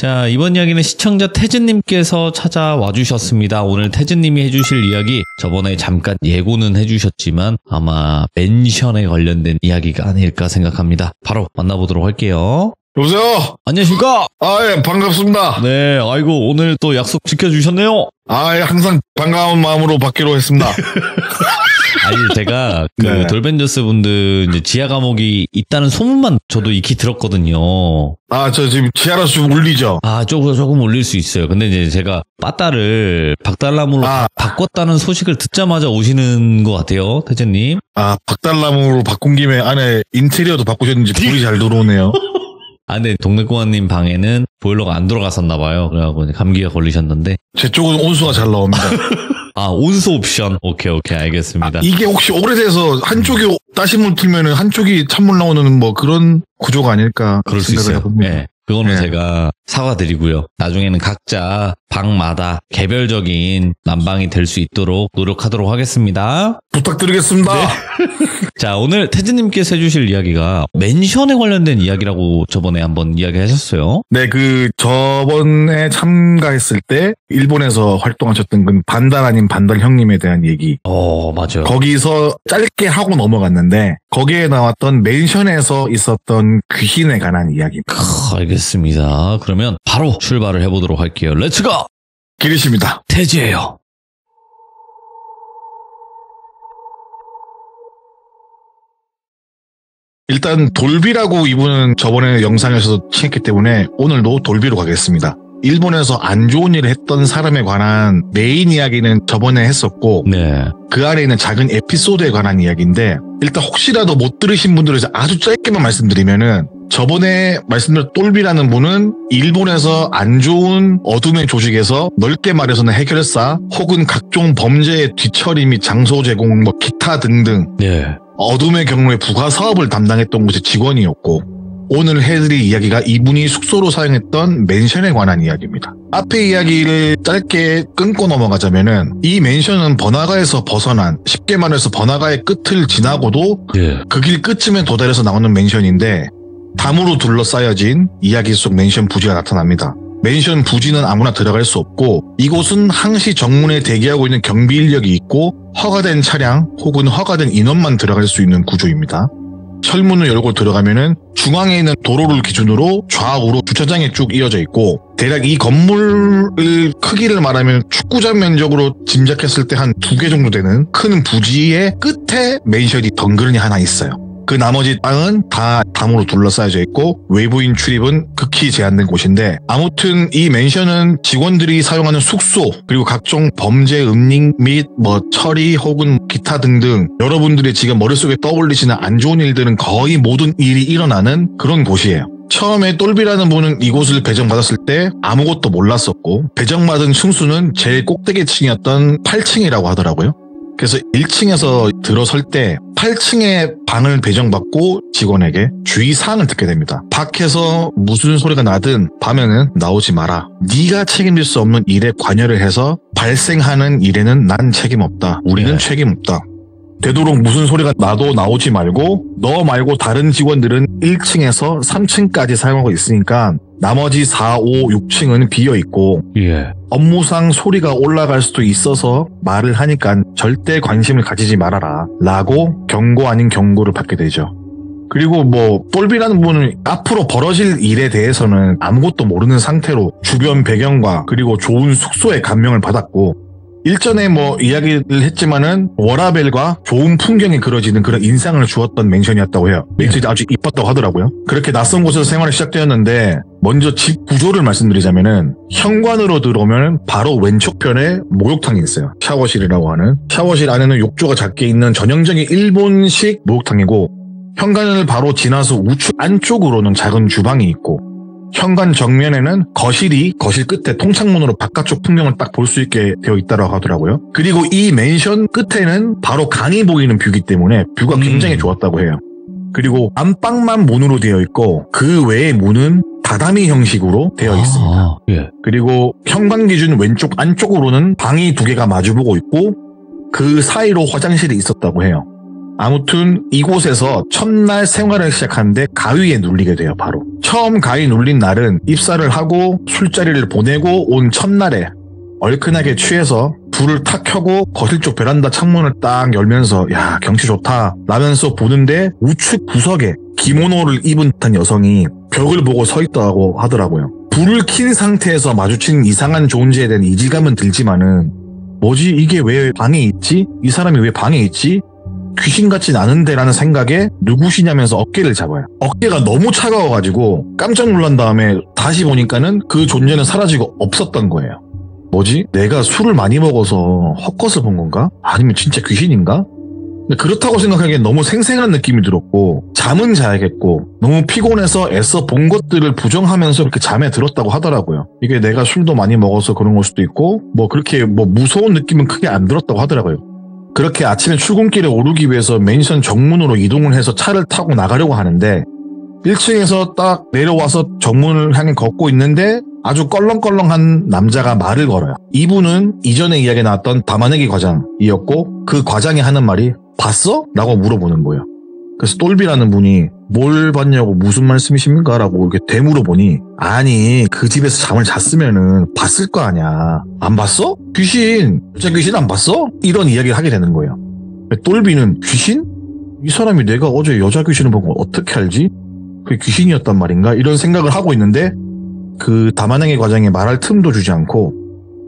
자, 이번 이야기는 시청자 태진님께서 찾아와 주셨습니다. 오늘 태진님이 해주실 이야기 저번에 잠깐 예고는 해주셨지만 아마 멘션에 관련된 이야기가 아닐까 생각합니다. 바로 만나보도록 할게요. 여보세요? 안녕하십니까? 예, 반갑습니다. 네, 아이고 오늘 또 약속 지켜주셨네요. 예, 항상 반가운 마음으로 받기로 했습니다. 아니, 제가 그 네. 돌벤져스 분들 이제 지하 감옥이 있다는 소문만 저도 익히 들었거든요. 저 지금 지하라서 좀 울리죠? 조금 올릴 수 있어요. 근데 이제 제가 빠따를 박달나무로 바꿨다는 소식을 듣자마자 오시는 것 같아요, 태재님. 박달나무로 바꾼 김에 안에 인테리어도 바꾸셨는지 불이 잘 들어오네요. 근데 동네꼬마님 방에는 보일러가 안 들어갔었나 봐요. 그래갖고 이제 감기가 걸리셨는데. 제 쪽은 온수가 잘 나옵니다. 온수 옵션. 오케이, 알겠습니다. 이게 혹시 오래돼서 한쪽이 따시물 틀면은 한쪽이 찬물 나오는 뭐 그런 구조가 아닐까. 그럴 수 있어요. 네. 그거는 네. 제가 사과드리고요. 나중에는 각자 방마다 개별적인 난방이 될 수 있도록 노력하도록 하겠습니다. 부탁드리겠습니다. 네. 자, 오늘 태진님께서 해주실 이야기가 멘션에 관련된 이야기라고 저번에 한번 이야기하셨어요. 네, 저번에 참가했을 때 일본에서 활동하셨던 그 반달 아닌 반달 형님에 대한 얘기. 맞아요. 거기서 짧게 하고 넘어갔는데 거기에 나왔던 멘션에서 있었던 귀신에 관한 이야기입니다. 알겠습니다. 그러면 바로 출발을 해보도록 할게요. 렛츠고! 기리십니다. 태지예요. 일단 돌비라고 이분은 저번에 영상에서도 칭했기 때문에 오늘도 돌비로 가겠습니다. 일본에서 안 좋은 일을 했던 사람에 관한 메인 이야기는 저번에 했었고 네. 그 안에 있는 작은 에피소드에 관한 이야기인데 일단 혹시라도 못 들으신 분들은 아주 짧게만 말씀드리면은 저번에 말씀드린 똘비라는 분은 일본에서 안 좋은 어둠의 조직에서 넓게 말해서는 해결사 혹은 각종 범죄의 뒤처리 및 장소 제공 뭐 기타 등등 네. 어둠의 경우에 부가 사업을 담당했던 곳의 직원이었고 오늘 해드릴 이야기가 이분이 숙소로 사용했던 맨션에 관한 이야기입니다. 앞에 이야기를 짧게 끊고 넘어가자면은 이 맨션은 번화가에서 벗어난 쉽게 말해서 번화가의 끝을 지나고도 그 길 끝쯤에 도달해서 나오는 맨션인데 담으로 둘러싸여진 이야기 속 맨션 부지가 나타납니다. 맨션 부지는 아무나 들어갈 수 없고 이곳은 항시 정문에 대기하고 있는 경비 인력이 있고 허가된 차량 혹은 허가된 인원만 들어갈 수 있는 구조입니다. 철문을 열고 들어가면은 중앙에 있는 도로를 기준으로 좌우로 주차장이 쭉 이어져 있고 대략 이 건물의 크기를 말하면 축구장 면적으로 짐작했을 때 한 2개 정도 되는 큰 부지의 끝에 맨션이 덩그러니 하나 있어요. 그 나머지 땅은 다 담으로 둘러싸여져 있고 외부인 출입은 극히 제한된 곳인데 아무튼 이 맨션은 직원들이 사용하는 숙소 그리고 각종 범죄 음닉 및 처리 혹은 기타 등등 여러분들이 지금 머릿속에 떠올리시는 안 좋은 일들은 거의 모든 일이 일어나는 그런 곳이에요. 처음에 똘비라는 분은 이곳을 배정받았을 때 아무것도 몰랐었고 배정받은 층수는 제일 꼭대기층이었던 8층이라고 하더라고요. 그래서 1층에서 들어설 때 8층에 방을 배정받고 직원에게 주의사항을 듣게 됩니다. 밖에서 무슨 소리가 나든 밤에는 나오지 마라. 네가 책임질 수 없는 일에 관여를 해서 발생하는 일에는 난 책임 없다. 우리는 책임 없다. 되도록 무슨 소리가 나도 나오지 말고 너 말고 다른 직원들은 1층에서 3층까지 사용하고 있으니까 나머지 4, 5, 6층은 비어있고 업무상 소리가 올라갈 수도 있어서 말을 하니까 절대 관심을 가지지 말아라 라고 경고 아닌 경고를 받게 되죠. 그리고 똘비라는 분은 앞으로 벌어질 일에 대해서는 아무것도 모르는 상태로 주변 배경과 그리고 좋은 숙소에 감명을 받았고 일전에 이야기를 했지만은 워라벨과 좋은 풍경이 그려지는 그런 인상을 주었던 맨션이었다고 해요. 맨션이 아주 이뻤다고 하더라고요. 그렇게 낯선 곳에서 생활이 시작되었는데 먼저 집 구조를 말씀드리자면은 현관으로 들어오면 바로 왼쪽편에 목욕탕이 있어요. 샤워실이라고 하는. 샤워실 안에는 욕조가 작게 있는 전형적인 일본식 목욕탕이고 현관을 바로 지나서 우측 안쪽으로는 작은 주방이 있고 현관 정면에는 거실 끝에 통창문으로 바깥쪽 풍경을 딱 볼 수 있게 되어 있다고 하더라고요. 그리고 이 맨션 끝에는 바로 강이 보이는 뷰이기 때문에 뷰가 굉장히 좋았다고 해요. 그리고 안방만 문으로 되어 있고 그 외의 문은 다다미 형식으로 되어 있습니다. 그리고 현관 기준 왼쪽 안쪽으로는 방이 2개가 마주보고 있고 그 사이로 화장실이 있었다고 해요. 아무튼 이곳에서 첫날 생활을 시작하는데 가위에 눌리게 돼요. 바로 처음 가위 눌린 날은 입사를 하고 술자리를 보내고 온 첫날에 얼큰하게 취해서 불을 탁 켜고 거실 쪽 베란다 창문을 딱 열면서 야 경치 좋다 라면서 보는데 우측 구석에 기모노를 입은 듯한 여성이 벽을 보고 서 있다고 하더라고요. 불을 킨 상태에서 마주친 이상한 존재에 대한 이질감은 들지만은 뭐지 이게 왜 방에 있지? 이 사람이 왜 방에 있지? 귀신 같진 않은데 라는 생각에 누구시냐면서 어깨를 잡아요. 어깨가 너무 차가워가지고 깜짝 놀란 다음에 다시 보니까는 그 존재는 사라지고 없었던 거예요. 뭐지? 내가 술을 많이 먹어서 헛것을 본 건가? 아니면 진짜 귀신인가? 그렇다고 생각하기엔 너무 생생한 느낌이 들었고 잠은 자야겠고 너무 피곤해서 애써 본 것들을 부정하면서 그렇게 잠에 들었다고 하더라고요. 이게 내가 술도 많이 먹어서 그런 걸 수도 있고 뭐 그렇게 뭐 무서운 느낌은 크게 안 들었다고 하더라고요. 그렇게 아침에 출근길에 오르기 위해서 맨션 정문으로 이동을 해서 차를 타고 나가려고 하는데 1층에서 딱 내려와서 정문을 향해 걷고 있는데 아주 껄렁껄렁한 남자가 말을 걸어요. 이분은 이전에 이야기에 나왔던 담아내기 과장이었고 그 과장이 하는 말이 봤어? 라고 물어보는 거예요. 그래서 똘비라는 분이 뭘 봤냐고 무슨 말씀이십니까? 라고 이렇게 되물어보니 아니 그 집에서 잠을 잤으면은 봤을 거 아니야. 안 봤어? 귀신! 진짜 귀신 안 봤어? 이런 이야기를 하게 되는 거예요. 똘비는 귀신? 이 사람이 내가 어제 여자 귀신을 본 걸 어떻게 알지? 그게 귀신이었단 말인가? 이런 생각을 하고 있는데 그 담아내기 과장이 말할 틈도 주지 않고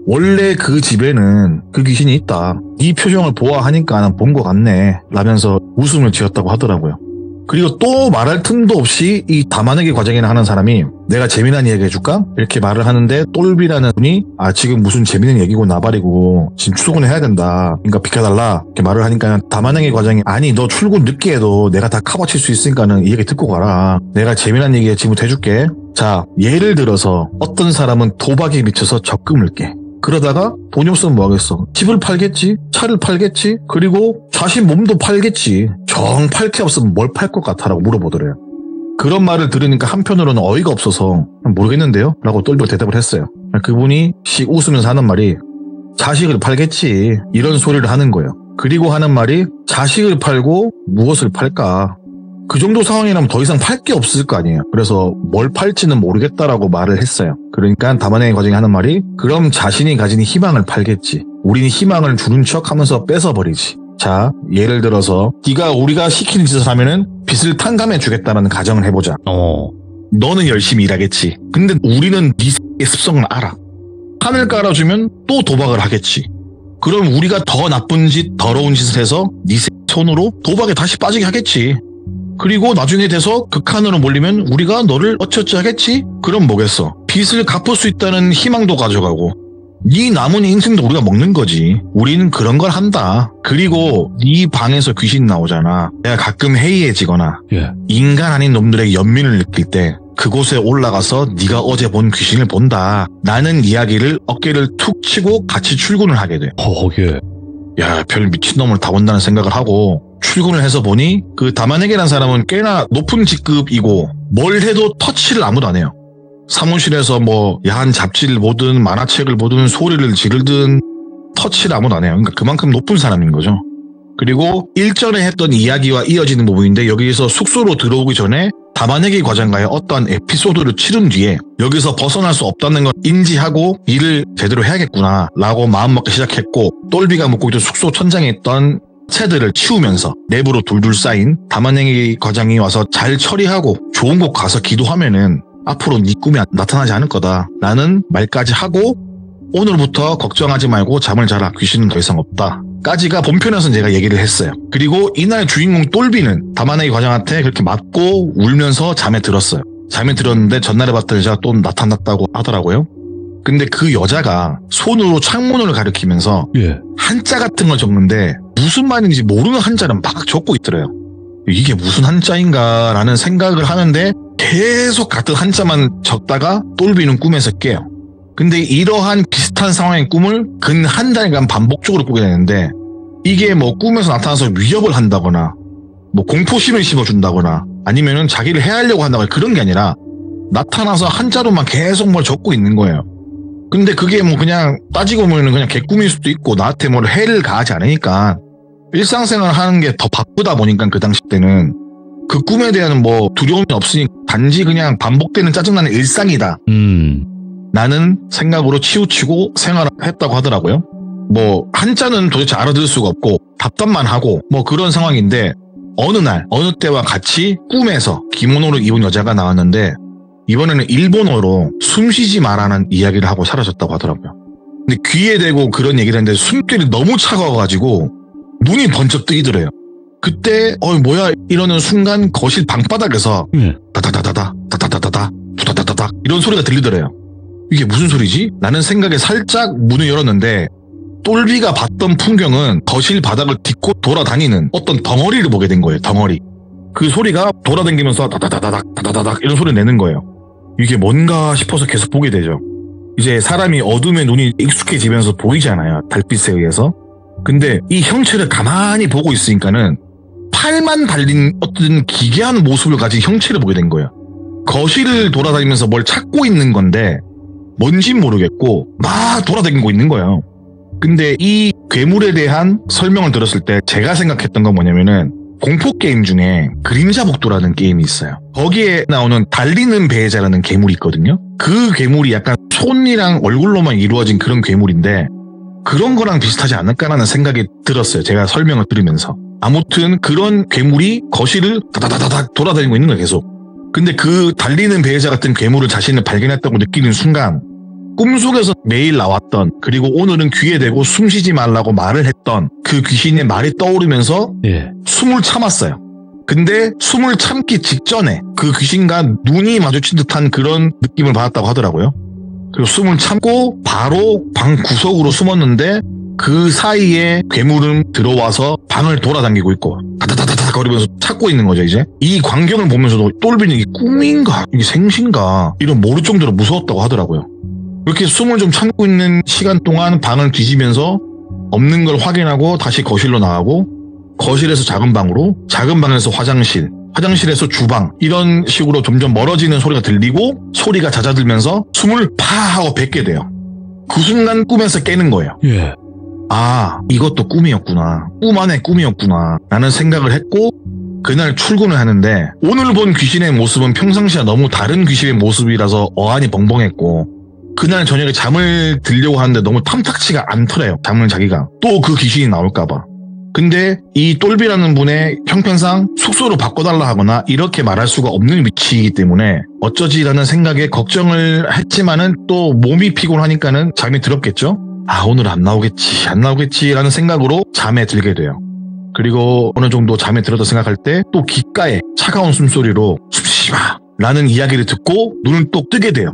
원래 그 집에는 그 귀신이 있다. 네 표정을 보아하니까 난 본 것 같네. 라면서 웃음을 지었다고 하더라고요. 그리고 또 말할 틈도 없이 이 담아내기 과장이나 하는 사람이 내가 재미난 이야기 해줄까? 이렇게 말을 하는데 똘비라는 분이 지금 무슨 재미난 얘기고 나발이고 지금 출근을 해야 된다. 그러니까 비켜달라. 이렇게 말을 하니까 담아내기 과장이 아니 너 출근 늦게 해도 내가 다 커버칠 수 있으니까는 이 얘기 듣고 가라. 내가 재미난 얘기 지금부터 해줄게. 자 예를 들어서 어떤 사람은 도박에 미쳐서 적금을 깨. 그러다가 돈이 없으면 뭐 하겠어? 집을 팔겠지? 차를 팔겠지? 그리고 자신 몸도 팔겠지. 정 팔 게 없으면 뭘 팔 것 같아? 라고 물어보더래요. 그런 말을 들으니까 한편으로는 어이가 없어서 모르겠는데요? 라고 똘비가 대답을 했어요. 그분이 씩 웃으면서 하는 말이 자식을 팔겠지. 이런 소리를 하는 거예요. 그리고 하는 말이 자식을 팔고 무엇을 팔까? 그 정도 상황이라면 더 이상 팔 게 없을 거 아니에요. 그래서 뭘 팔지는 모르겠다라고 말을 했어요. 그러니까 담아내기 과장이 하는 말이 그럼 자신이 가진 희망을 팔겠지. 우리는 희망을 주는 척하면서 뺏어버리지. 자, 예를 들어서 네가 우리가 시키는 짓을 하면은 빚을 탕감해 주겠다는 가정을 해보자. 너는 열심히 일하겠지. 근데 우리는 네 습성을 알아. 판을 깔아주면 또 도박을 하겠지. 그럼 우리가 더 나쁜 짓, 더러운 짓을 해서 네 손으로 도박에 다시 빠지게 하겠지. 그리고 나중에 돼서 극한으로 몰리면 우리가 너를 어쩌지 하겠지? 그럼 뭐겠어? 빚을 갚을 수 있다는 희망도 가져가고 네 남은 인생도 우리가 먹는 거지. 우리는 그런 걸 한다. 그리고 네 방에서 귀신 나오잖아. 내가 가끔 해이해지거나 인간 아닌 놈들에게 연민을 느낄 때 그곳에 올라가서 네가 어제 본 귀신을 본다. 라는 이야기를 어깨를 툭 치고 같이 출근을 하게 돼. 야, 별 미친놈을 다 본다는 생각을 하고 출근을 해서 보니 그 담아내기라는 사람은 꽤나 높은 직급이고 뭘 해도 터치를 아무도 안 해요. 사무실에서 뭐 야한 잡지를 보든 만화책을 보든 소리를 지르든 터치를 아무도 안 해요. 그러니까 그만큼 높은 사람인 거죠. 그리고 일전에 했던 이야기와 이어지는 부분인데 여기서 숙소로 들어오기 전에 담아내기 과장과의 어떤 에피소드를 치른 뒤에 여기서 벗어날 수 없다는 걸 인지하고 일을 제대로 해야겠구나 라고 마음먹기 시작했고 똘비가 묵고 있던 숙소 천장에 있던 채들을 치우면서 내부로 둘둘 쌓인 담아내기 과장이 와서 잘 처리하고 좋은 곳 가서 기도하면은 앞으로 네 꿈이 나타나지 않을 거다 라는 말까지 하고 오늘부터 걱정하지 말고 잠을 자라. 귀신은 더 이상 없다. 까지가 본편에서 제가 얘기를 했어요. 그리고 이날 주인공 똘비는 담아내기 과장한테 그렇게 맞고 울면서 잠에 들었어요. 잠에 들었는데 전날에 봤던 여자가 또 나타났다고 하더라고요. 근데 그 여자가 손으로 창문을 가리키면서 한자 같은 걸 적는데 무슨 말인지 모르는 한자를 막 적고 있더래요. 이게 무슨 한자인가 라는 생각을 하는데 계속 같은 한자만 적다가 똘비는 꿈에서 깨요. 근데 이러한 비슷한 상황의 꿈을 근 한 달간 반복적으로 꾸게 되는데 이게 뭐 꿈에서 나타나서 위협을 한다거나 뭐 공포심을 심어준다거나 아니면은 자기를 해하려고 한다거나 그런 게 아니라 나타나서 한자로만 계속 뭘 적고 있는 거예요. 근데 그게 뭐 그냥 따지고 보면은 그냥 개꿈일 수도 있고 나한테 뭘 해를 가하지 않으니까 일상생활 하는 게 더 바쁘다 보니까 그 당시 때는 그 꿈에 대한 뭐 두려움이 없으니 단지 그냥 반복되는 짜증나는 일상이다. 나는 생각으로 치우치고 생활했다고 하더라고요. 뭐 한자는 도대체 알아들을 수가 없고 답답만 하고 뭐 그런 상황인데 어느 날 어느 때와 같이 꿈에서 기모노를 입은 여자가 나왔는데 이번에는 일본어로 숨쉬지 마라는 이야기를 하고 사라졌다고 하더라고요. 근데 귀에 대고 그런 얘기를 했는데 숨결이 너무 차가워가지고 눈이 번쩍 뜨이더래요. 그때 뭐야 이러는 순간 거실 방바닥에서 다다다다다 다다다다다 두다다다다 이런 소리가 들리더래요. 이게 무슨 소리지? 라는 생각에 살짝 문을 열었는데 똘비가 봤던 풍경은 거실 바닥을 딛고 돌아다니는 어떤 덩어리를 보게 된 거예요. 덩어리. 그 소리가 돌아다니면서 다다다다닥 다다다닥 이런 소리를 내는 거예요. 이게 뭔가 싶어서 계속 보게 되죠. 이제 사람이 어둠에 눈이 익숙해지면서 보이잖아요. 달빛에 의해서. 근데 이 형체를 가만히 보고 있으니까는 팔만 달린 어떤 기괴한 모습을 가진 형체를 보게 된 거예요. 거실을 돌아다니면서 뭘 찾고 있는 건데 뭔진 모르겠고 막 돌아다니고 있는 거예요. 근데 이 괴물에 대한 설명을 들었을 때 제가 생각했던 건 뭐냐면은 공포게임 중에 그림자 복도라는 게임이 있어요. 거기에 나오는 달리는 배자라는 괴물이 있거든요. 그 괴물이 약간 손이랑 얼굴로만 이루어진 그런 괴물인데 그런 거랑 비슷하지 않을까라는 생각이 들었어요. 제가 설명을 들으면서. 아무튼 그런 괴물이 거실을 다다다다닥 돌아다니고 있는 거예요. 계속. 근데 그 달리는 배자 같은 괴물을 자신을 발견했다고 느끼는 순간 꿈속에서 매일 나왔던 그리고 오늘은 귀에 대고 숨쉬지 말라고 말을 했던 그 귀신의 말이 떠오르면서 숨을 참았어요. 근데 숨을 참기 직전에 그 귀신과 눈이 마주친 듯한 그런 느낌을 받았다고 하더라고요. 그리고 숨을 참고 바로 방 구석으로 숨었는데 그 사이에 괴물은 들어와서 방을 돌아다니고 있고 다다다다다 거리면서 찾고 있는 거죠. 이제 이 광경을 보면서도 똘비는 이게 꿈인가 이게 생신가 이런 모를 정도로 무서웠다고 하더라고요. 이렇게 숨을 좀 참고 있는 시간 동안 방을 뒤지면서 없는 걸 확인하고 다시 거실로 나가고 거실에서 작은 방으로 작은 방에서 화장실 화장실에서 주방 이런 식으로 점점 멀어지는 소리가 들리고 소리가 잦아들면서 숨을 파 하고 뱉게 돼요. 그 순간 꿈에서 깨는 거예요. 아 이것도 꿈이었구나. 꿈 안에 꿈이었구나 라는 생각을 했고 그날 출근을 하는데 오늘 본 귀신의 모습은 평상시와 너무 다른 귀신의 모습이라서 어안이 벙벙했고 그날 저녁에 잠을 들려고 하는데 너무 탐탁치가 않더래요. 잠을 자기가. 또 그 귀신이 나올까봐. 근데 이 똘비라는 분의 형편상 숙소로 바꿔달라 하거나 이렇게 말할 수가 없는 위치이기 때문에 어쩌지라는 생각에 걱정을 했지만은 또 몸이 피곤하니까는 잠이 들었겠죠? 아 오늘 안 나오겠지라는 생각으로 잠에 들게 돼요. 그리고 어느 정도 잠에 들었다 생각할 때 또 귓가에 차가운 숨소리로 숨쉬마 라는 이야기를 듣고 눈을 또 뜨게 돼요.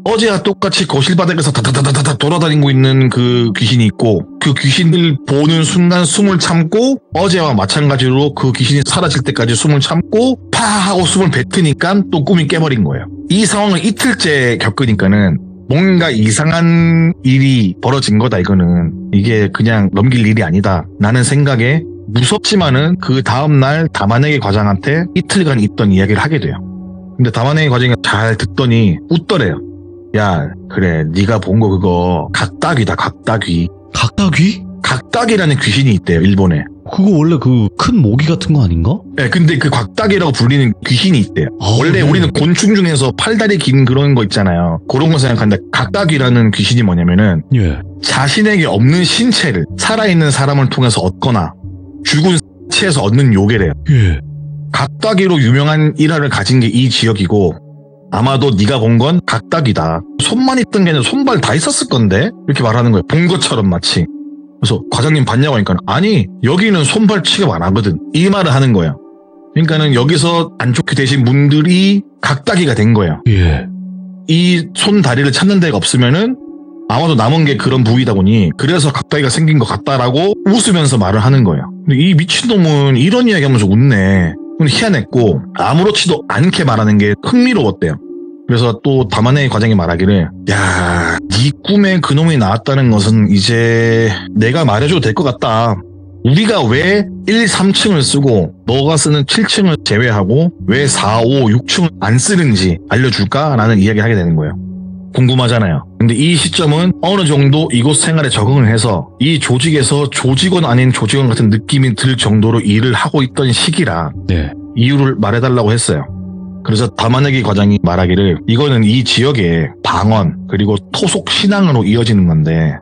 어제와 똑같이 거실 바닥에서 다다다다다 돌아다니고 있는 그 귀신이 있고 그 귀신을 보는 순간 숨을 참고 어제와 마찬가지로 그 귀신이 사라질 때까지 숨을 참고 파 하고 숨을 뱉으니까 또 꿈이 깨버린 거예요. 이 상황을 이틀째 겪으니까는 뭔가 이상한 일이 벌어진 거다. 이거는 이게 그냥 넘길 일이 아니다 라는 생각에 무섭지만은 그 다음날 다만에게 과장한테 이틀간 있던 이야기를 하게 돼요. 근데 다만에게 과장이 잘 듣더니 웃더래요. 야 그래 네가 본 거 그거 각닭이다. 각닭이. 각닭이? 각닭이라는 귀신이 있대요. 일본에. 그거 원래 그 큰 모기 같은 거 아닌가? 네 근데 그 각닭이라고 불리는 귀신이 있대요. 원래 우리는 곤충 중에서 팔다리 긴 그런 거 있잖아요. 그런 거 생각하는데 각닭이라는 귀신이 뭐냐면은 자신에게 없는 신체를 살아있는 사람을 통해서 얻거나 죽은 체에서 얻는 요괴래요. 각닭이로 유명한 일화를 가진 게 이 지역이고 아마도 네가 본 건 각닭이다. 손만 있던 게 아니라 손발 다 있었을 건데 이렇게 말하는 거예요. 본 것처럼 마치. 그래서 과장님 봤냐고 하니까 아니 여기는 손발 취급 안 하거든. 이 말을 하는 거예요. 그러니까는 여기서 안 좋게 되신 분들이 각닭이가 된 거예요. 이 손 다리를 찾는 데가 없으면은 아마도 남은 게 그런 부위다 보니 그래서 각닭이가 생긴 것 같다라고 웃으면서 말을 하는 거예요. 근데 이 미친놈은 이런 이야기 하면서 웃네. 희한했고 아무렇지도 않게 말하는 게 흥미로웠대요. 그래서 또 다만의 과장이 말하기를 야, 네 꿈에 그놈이 나왔다는 것은 이제 내가 말해줘도 될 것 같다. 우리가 왜 1, 3층을 쓰고 너가 쓰는 7층을 제외하고 왜 4, 5, 6층을 안 쓰는지 알려줄까? 라는 이야기를 하게 되는 거예요. 궁금하잖아요. 근데 이 시점은 어느 정도 이곳 생활에 적응을 해서 이 조직에서 조직원 아닌 조직원 같은 느낌이 들 정도로 일을 하고 있던 시기라 네. 이유를 말해달라고 했어요. 그래서 담아내기 과장이 말하기를 이거는 이 지역의 방언 그리고 토속 신앙으로 이어지는 건데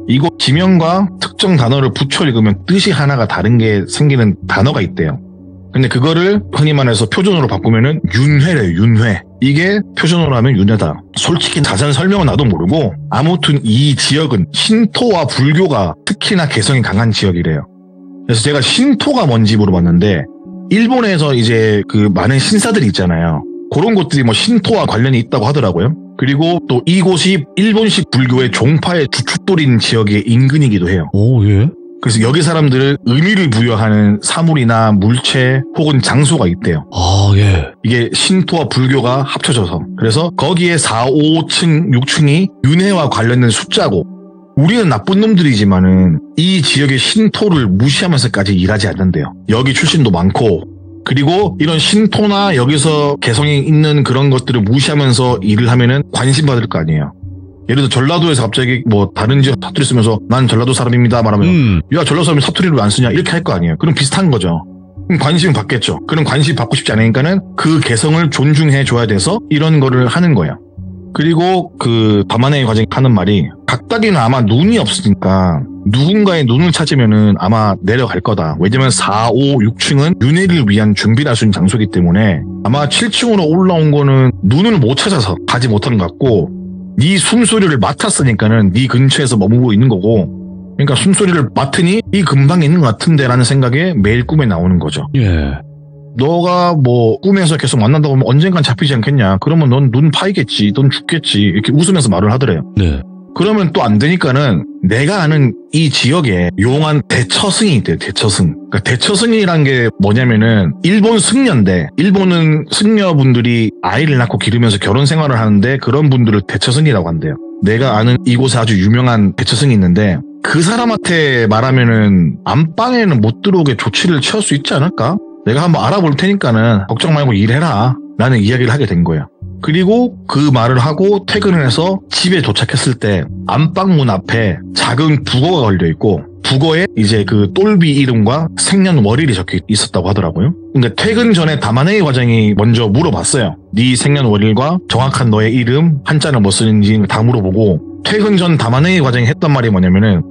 이곳 지명과 특정 단어를 붙여 읽으면 뜻이 하나가 다른 게 생기는 단어가 있대요. 근데 그거를 흔히 말해서 표준어로 바꾸면은 윤회래요. 윤회. 이게 표준어로 하면 윤회다. 솔직히 자세한 설명은 나도 모르고 아무튼 이 지역은 신토와 불교가 특히나 개성이 강한 지역이래요. 그래서 제가 신토가 뭔지 물어봤는데 일본에서 이제 그 많은 신사들이 있잖아요. 그런 곳들이 뭐 신토와 관련이 있다고 하더라고요. 그리고 또 이곳이 일본식 불교의 종파의 주춧돌인 지역의 인근이기도 해요. 오, 예. 그래서 여기 사람들은 의미를 부여하는 사물이나 물체 혹은 장소가 있대요. 아, 예. 이게 신토와 불교가 합쳐져서. 그래서 거기에 4, 5층, 6층이 윤회와 관련된 숫자고 우리는 나쁜 놈들이지만은 이 지역의 신토를 무시하면서까지 일하지 않는데요. 여기 출신도 많고 그리고 이런 신토나 여기서 개성이 있는 그런 것들을 무시하면서 일을 하면은 관심 받을 거 아니에요. 예를 들어 전라도에서 갑자기 뭐 다른 지역 사투리 쓰면서 난 전라도 사람입니다 말하면 야 전라도 사람이 사투리를 왜 안 쓰냐 이렇게 할 거 아니에요. 그럼 비슷한 거죠. 그럼 관심을 받겠죠. 그럼 관심 받고 싶지 않으니까는 그 개성을 존중해 줘야 돼서 이런 거를 하는 거예요. 그리고 그 담아내기 과장이 하는 말이 각각이는 아마 눈이 없으니까 누군가의 눈을 찾으면은 아마 내려갈 거다. 왜냐면 4, 5, 6층은 윤회를 위한 준비를 할 수 있는 장소이기 때문에 아마 7층으로 올라온 거는 눈을 못 찾아서 가지 못한 것 같고 네 숨소리를 맡았으니까는 네 근처에서 머무고 있는 거고 그러니까 숨소리를 맡으니 이 근방에 있는 것 같은데 라는 생각에 매일 꿈에 나오는 거죠. 예. 너가 뭐 꿈에서 계속 만난다고 하면 언젠간 잡히지 않겠냐. 그러면 넌 눈 파이겠지. 넌 죽겠지. 이렇게 웃으면서 말을 하더래요. 네. 그러면 또 안 되니까는 내가 아는 이 지역에 용한 대처승이 있대요. 대처승. 그러니까 대처승이란 게 뭐냐면은 일본 승려인데 일본은 승려분들이 아이를 낳고 기르면서 결혼 생활을 하는데 그런 분들을 대처승이라고 한대요. 내가 아는 이곳에 아주 유명한 대처승이 있는데 그 사람한테 말하면은 안방에는 못 들어오게 조치를 취할 수 있지 않을까? 내가 한번 알아볼 테니까는 걱정 말고 일해라 라는 이야기를 하게 된 거예요. 그리고 그 말을 하고 퇴근을 해서 집에 도착했을 때 안방문 앞에 작은 북어가 걸려있고 북어에 이제 그 똘비 이름과 생년월일이 적혀 있었다고 하더라고요. 그러니까 퇴근 전에 담아내기 과장이 먼저 물어봤어요. 네 생년월일과 정확한 너의 이름, 한자는 뭐 쓰는지 다 물어보고 퇴근 전 담아내기 과장이 했던 말이 뭐냐면은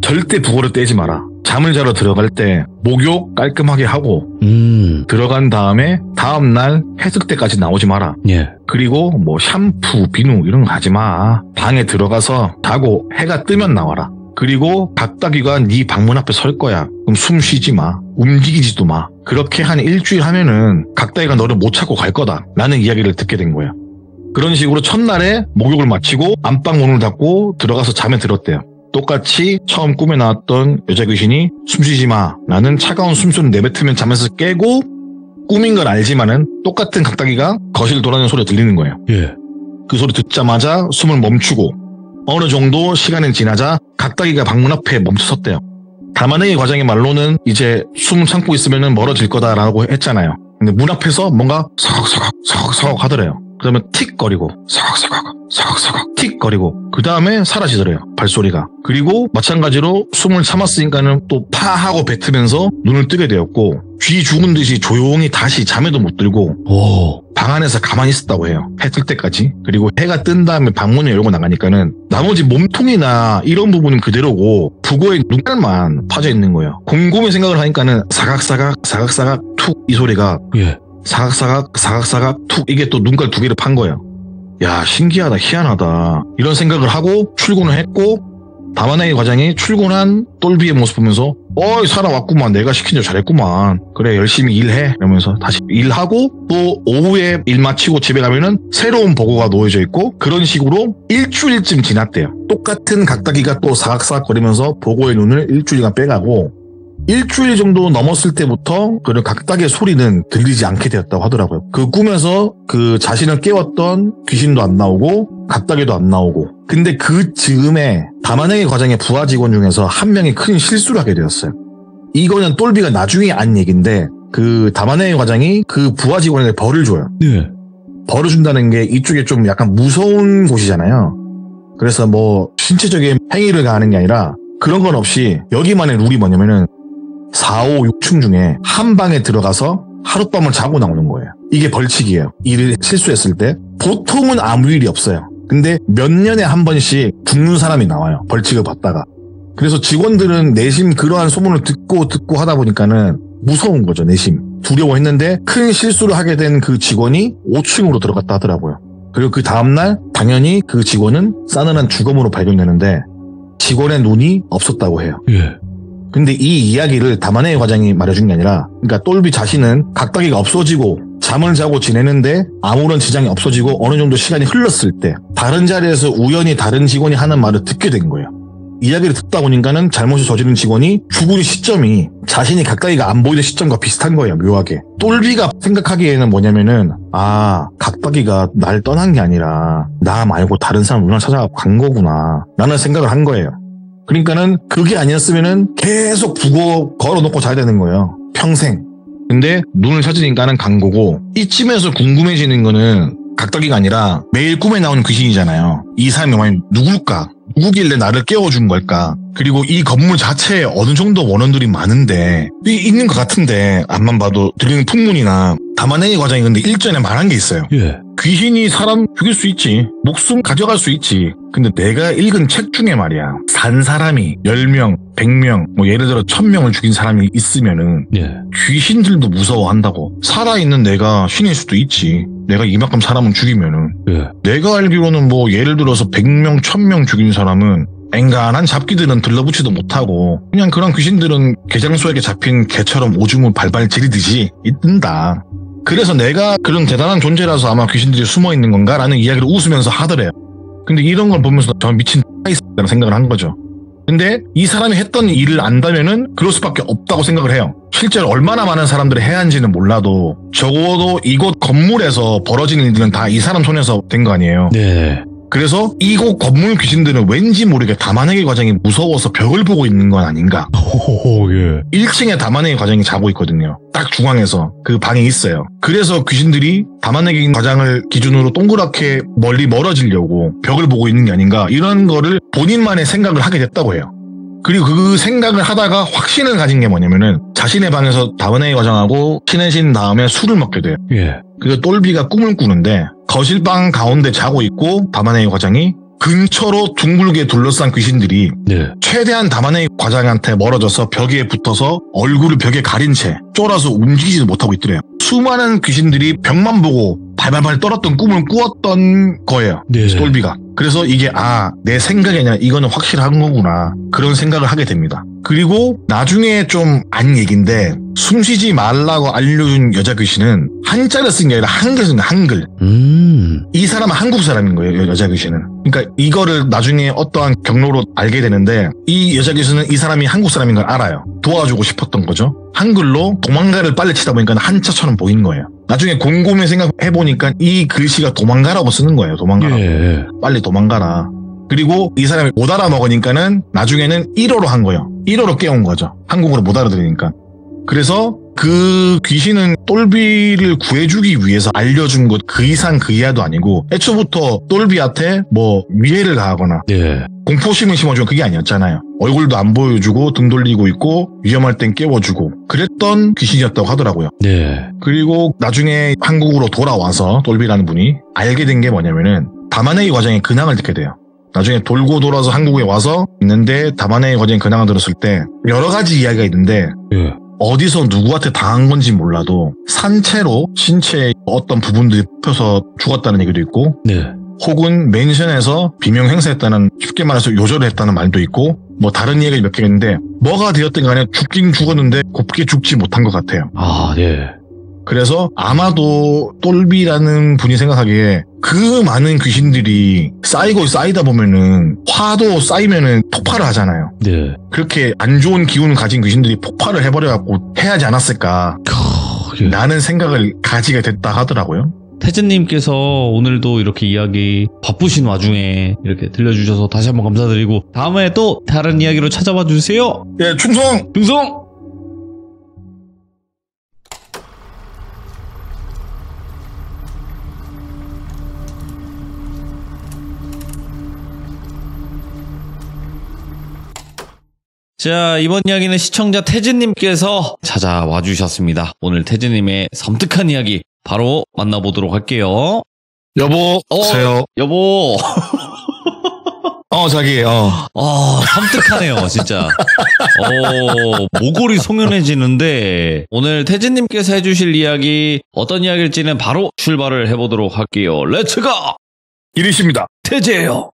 절대 북어를 떼지 마라. 잠을 자러 들어갈 때 목욕 깔끔하게 하고 들어간 다음에 다음날 해석 때까지 나오지 마라. 예. 그리고 뭐 샴푸, 비누 이런 거 하지 마. 방에 들어가서 자고 해가 뜨면 나와라. 그리고 각다기가 네 방문 앞에 설 거야. 그럼 숨 쉬지 마. 움직이지도 마. 그렇게 한 일주일 하면은 각다기가 너를 못 찾고 갈 거다. 라는 이야기를 듣게 된 거예요. 그런 식으로 첫날에 목욕을 마치고 안방 문을 닫고 들어가서 잠에 들었대요. 똑같이 처음 꿈에 나왔던 여자 귀신이 숨쉬지 마. 나는 차가운 숨소리 내뱉으면 잠에서 깨고 꿈인 걸 알지만은 똑같은 각다기가 거실 돌아다니는 소리가 들리는 거예요. 예. 그 소리 듣자마자 숨을 멈추고 어느 정도 시간이 지나자 각다기가 방문 앞에 멈춰섰대요. 담아내기 과장의 말로는 이제 숨 참고 있으면 멀어질 거다라고 했잖아요. 근데 문 앞에서 뭔가 서걱서걱 하더래요. 그러면 틱거리고 서걱서걱 틱거리고 그 다음에 사라지더래요. 발소리가. 그리고 마찬가지로 숨을 참았으니까는 또 파하고 뱉으면서 눈을 뜨게 되었고 쥐 죽은 듯이 조용히 다시 잠에도 못 들고 방 안에서 가만히 있었다고 해요. 해 뜰 때까지. 그리고 해가 뜬 다음에 방문을 열고 나가니까는 나머지 몸통이나 이런 부분은 그대로고 북어의 눈깔만 파져 있는 거예요. 곰곰이 생각을 하니까는 사각사각 툭 이 소리가 예. 사각사각 툭 이게 또 눈깔 두 개를 판 거예요. 야 신기하다 희한하다 이런 생각을 하고 출근을 했고 담아내기 과장이 출근한 똘비의 모습 보면서 어이 살아왔구만 내가 시킨 줄 잘했구만 그래 열심히 일해 이러면서 다시 일하고 또 오후에 일 마치고 집에 가면은 새로운 보고가 놓여져 있고 그런 식으로 일주일쯤 지났대요. 똑같은 각다기가 또 사각사각 거리면서 보고의 눈을 일주일간 빼가고 일주일 정도 넘었을 때부터 그런 각각의 소리는 들리지 않게 되었다고 하더라고요. 그 꿈에서 그 자신을 깨웠던 귀신도 안 나오고 각다기도 안 나오고 근데 그 즈음에 담아내기 과장의 부하 직원 중에서 한 명이 큰 실수를 하게 되었어요. 이거는 똘비가 나중에 안 얘기인데 그 담아내기 과장이 그 부하 직원에게 벌을 줘요. 네. 벌어준다는 게 이쪽에 좀 약간 무서운 곳이잖아요. 그래서 뭐 신체적인 행위를 가하는 게 아니라 그런 건 없이 여기만의 룰이 뭐냐면은 4, 5, 6층 중에 한 방에 들어가서 하룻밤을 자고 나오는 거예요. 이게 벌칙이에요. 일을 실수했을 때. 보통은 아무 일이 없어요. 근데 몇 년에 한 번씩 죽는 사람이 나와요. 벌칙을 받다가. 그래서 직원들은 내심 그러한 소문을 듣고 하다 보니까는 무서운 거죠, 내심. 두려워했는데 큰 실수를 하게 된 그 직원이 5층으로 들어갔다 하더라고요. 그리고 그 다음날 당연히 그 직원은 싸늘한 죽음으로 발견되는데 직원의 눈이 없었다고 해요. 예. 근데 이 이야기를 다마네이 과장이 말해준 게 아니라, 그러니까 똘비 자신은 각다기가 없어지고 잠을 자고 지내는데 아무런 지장이 없어지고 어느 정도 시간이 흘렀을 때 다른 자리에서 우연히 다른 직원이 하는 말을 듣게 된 거예요. 이야기를 듣다 보니까는 잘못을 저지른 직원이 죽은 시점이 자신이 각다기가 안 보이는 시점과 비슷한 거예요, 묘하게. 똘비가 생각하기에는 뭐냐면은, 각다기가 날 떠난 게 아니라 나 말고 다른 사람 눈을 찾아간 거구나 라는 생각을 한 거예요. 그러니까는 그게 아니었으면은 계속 북어 걸어놓고 자야 되는 거예요. 평생. 근데 눈을 찾으니까는 간 거고, 이쯤에서 궁금해지는 거는 각다기가 아니라 매일 꿈에 나오는 귀신이잖아요. 이 사람이 만약 누굴까? 누구길래 나를 깨워준 걸까? 그리고 이 건물 자체에 어느 정도 원원들이 많은데 있는 것 같은데 앞만 봐도 들리는 풍문이나 다마네이 과장이 근데 일전에 말한 게 있어요. 예. 귀신이 사람 죽일 수 있지. 목숨 가져갈 수 있지. 근데 내가 읽은 책 중에 말이야. 산 사람이 10명, 100명, 뭐 예를 들어 1000명을 죽인 사람이 있으면은 예. 귀신들도 무서워한다고. 살아있는 내가 신일 수도 있지. 내가 이만큼 사람을 죽이면은. 예. 내가 알기로는 뭐 예를 들어서 100명, 1000명 죽인 사람은 앵간한 잡기들은 들러붙지도 못하고 그냥 그런 귀신들은 개장수에게 잡힌 개처럼 오줌을 발발 지르듯이 있는다. 그래서 내가 그런 대단한 존재라서 아마 귀신들이 숨어있는 건가라는 이야기를 웃으면서 하더래요. 근데 이런 걸 보면서 저 미친 X라는 생각을 한 거죠. 근데 이 사람이 했던 일을 안다면은 그럴 수밖에 없다고 생각을 해요. 실제로 얼마나 많은 사람들이 해야 하는지는 몰라도 적어도 이곳 건물에서 벌어지는 일들은 다 이 사람 손에서 된 거 아니에요. 네. 그래서 이곳 건물 귀신들은 왠지 모르게 다마네이 과장이 무서워서 벽을 보고 있는 건 아닌가. 오, 예. 1층에 다마네이 과장이 자고 있거든요. 딱 중앙에서 그 방이 있어요. 그래서 귀신들이 다마네이 과장을 기준으로 동그랗게 멀리 멀어지려고 벽을 보고 있는 게 아닌가, 이런 거를 본인만의 생각을 하게 됐다고 해요. 그리고 그 생각을 하다가 확신을 가진 게 뭐냐면은 자신의 방에서 다마네이 과장하고 친해진 다음에 술을 먹게 돼요. 예. 그리고 똘비가 꿈을 꾸는데 거실방 가운데 자고 있고 다마네이 과장이 근처로 둥글게 둘러싼 귀신들이 네. 최대한 다마네이 과장한테 멀어져서 벽에 붙어서 얼굴을 벽에 가린 채 쫄아서 움직이지도 못하고 있더래요. 수많은 귀신들이 벽만 보고 발발발 떨었던 꿈을 꾸었던 거예요. 네. 똘비가. 그래서 이게 내 생각이 아니라 이거는 확실한 거구나, 그런 생각을 하게 됩니다. 그리고 나중에 좀 안 얘긴데 숨쉬지 말라고 알려준 여자 귀신은 한자를 쓴 게 아니라 한글 쓴 거예요. 한글. 이 사람은 한국 사람인 거예요, 여자 귀신은. 그러니까 이거를 나중에 어떠한 경로로 알게 되는데 이 여자 귀신은 이 사람이 한국 사람인 걸 알아요. 도와주고 싶었던 거죠. 한글로 도망가를 빨리 치다 보니까 한자처럼 보이는 거예요. 나중에 곰곰이 생각해보니까 이 글씨가 도망가라고 쓰는 거예요. 도망가라고. 예. 빨리 도망가라. 그리고 이 사람이 못 알아먹으니까는 나중에는 1호로 한 거예요. 1호로 깨운 거죠. 한국어를 못 알아들으니까. 그래서 그 귀신은 똘비를 구해주기 위해서 알려준 것 그 이상 그 이하도 아니고 애초부터 똘비한테 뭐 위해를 가하거나 예. 공포심을 심어주고 그게 아니었잖아요. 얼굴도 안 보여주고 등 돌리고 있고 위험할 땐 깨워주고 그랬던 귀신이었다고 하더라고요. 네. 그리고 나중에 한국으로 돌아와서 똘비라는 분이 알게 된 게 뭐냐면은 다마네이 과장의 근황을 듣게 돼요. 나중에 돌고 돌아서 한국에 와서 있는데 다마네이 과장의 근황을 들었을 때 여러 가지 이야기가 있는데 예. 어디서 누구한테 당한 건지 몰라도 산채로 신체의 어떤 부분들이 펴서 죽었다는 얘기도 있고, 네. 혹은 맨션에서 비명 행사했다는, 쉽게 말해서 요절을 했다는 말도 있고, 뭐 다른 이야기가 몇 개가 있는데 뭐가 되었든 간에 죽긴 죽었는데 곱게 죽지 못한 것 같아요. 아, 네. 그래서 아마도 똘비라는 분이 생각하기에 그 많은 귀신들이 쌓이다 보면은 화도 쌓이면은 폭발을 하잖아요. 네. 그렇게 안 좋은 기운을 가진 귀신들이 폭발을 해버려갖고 해야 하지 않았을까 예. 라는 생각을 가지게 됐다 하더라고요. 태진님께서 오늘도 이렇게 이야기 바쁘신 와중에 이렇게 들려주셔서 다시 한번 감사드리고 다음에 또 다른 이야기로 찾아와 주세요. 예, 충성! 충성! 자, 이번 이야기는 시청자 태진님께서 찾아와 주셨습니다. 오늘 태진님의 섬뜩한 이야기 바로 만나보도록 할게요. 여보세요. 여보. 자기, 섬뜩하네요, 진짜. 모골이 송연해지는데, 오늘 태진님께서 해주실 이야기, 어떤 이야기일지는 바로 출발을 해보도록 할게요. 렛츠고! 이리십니다. 태재예요.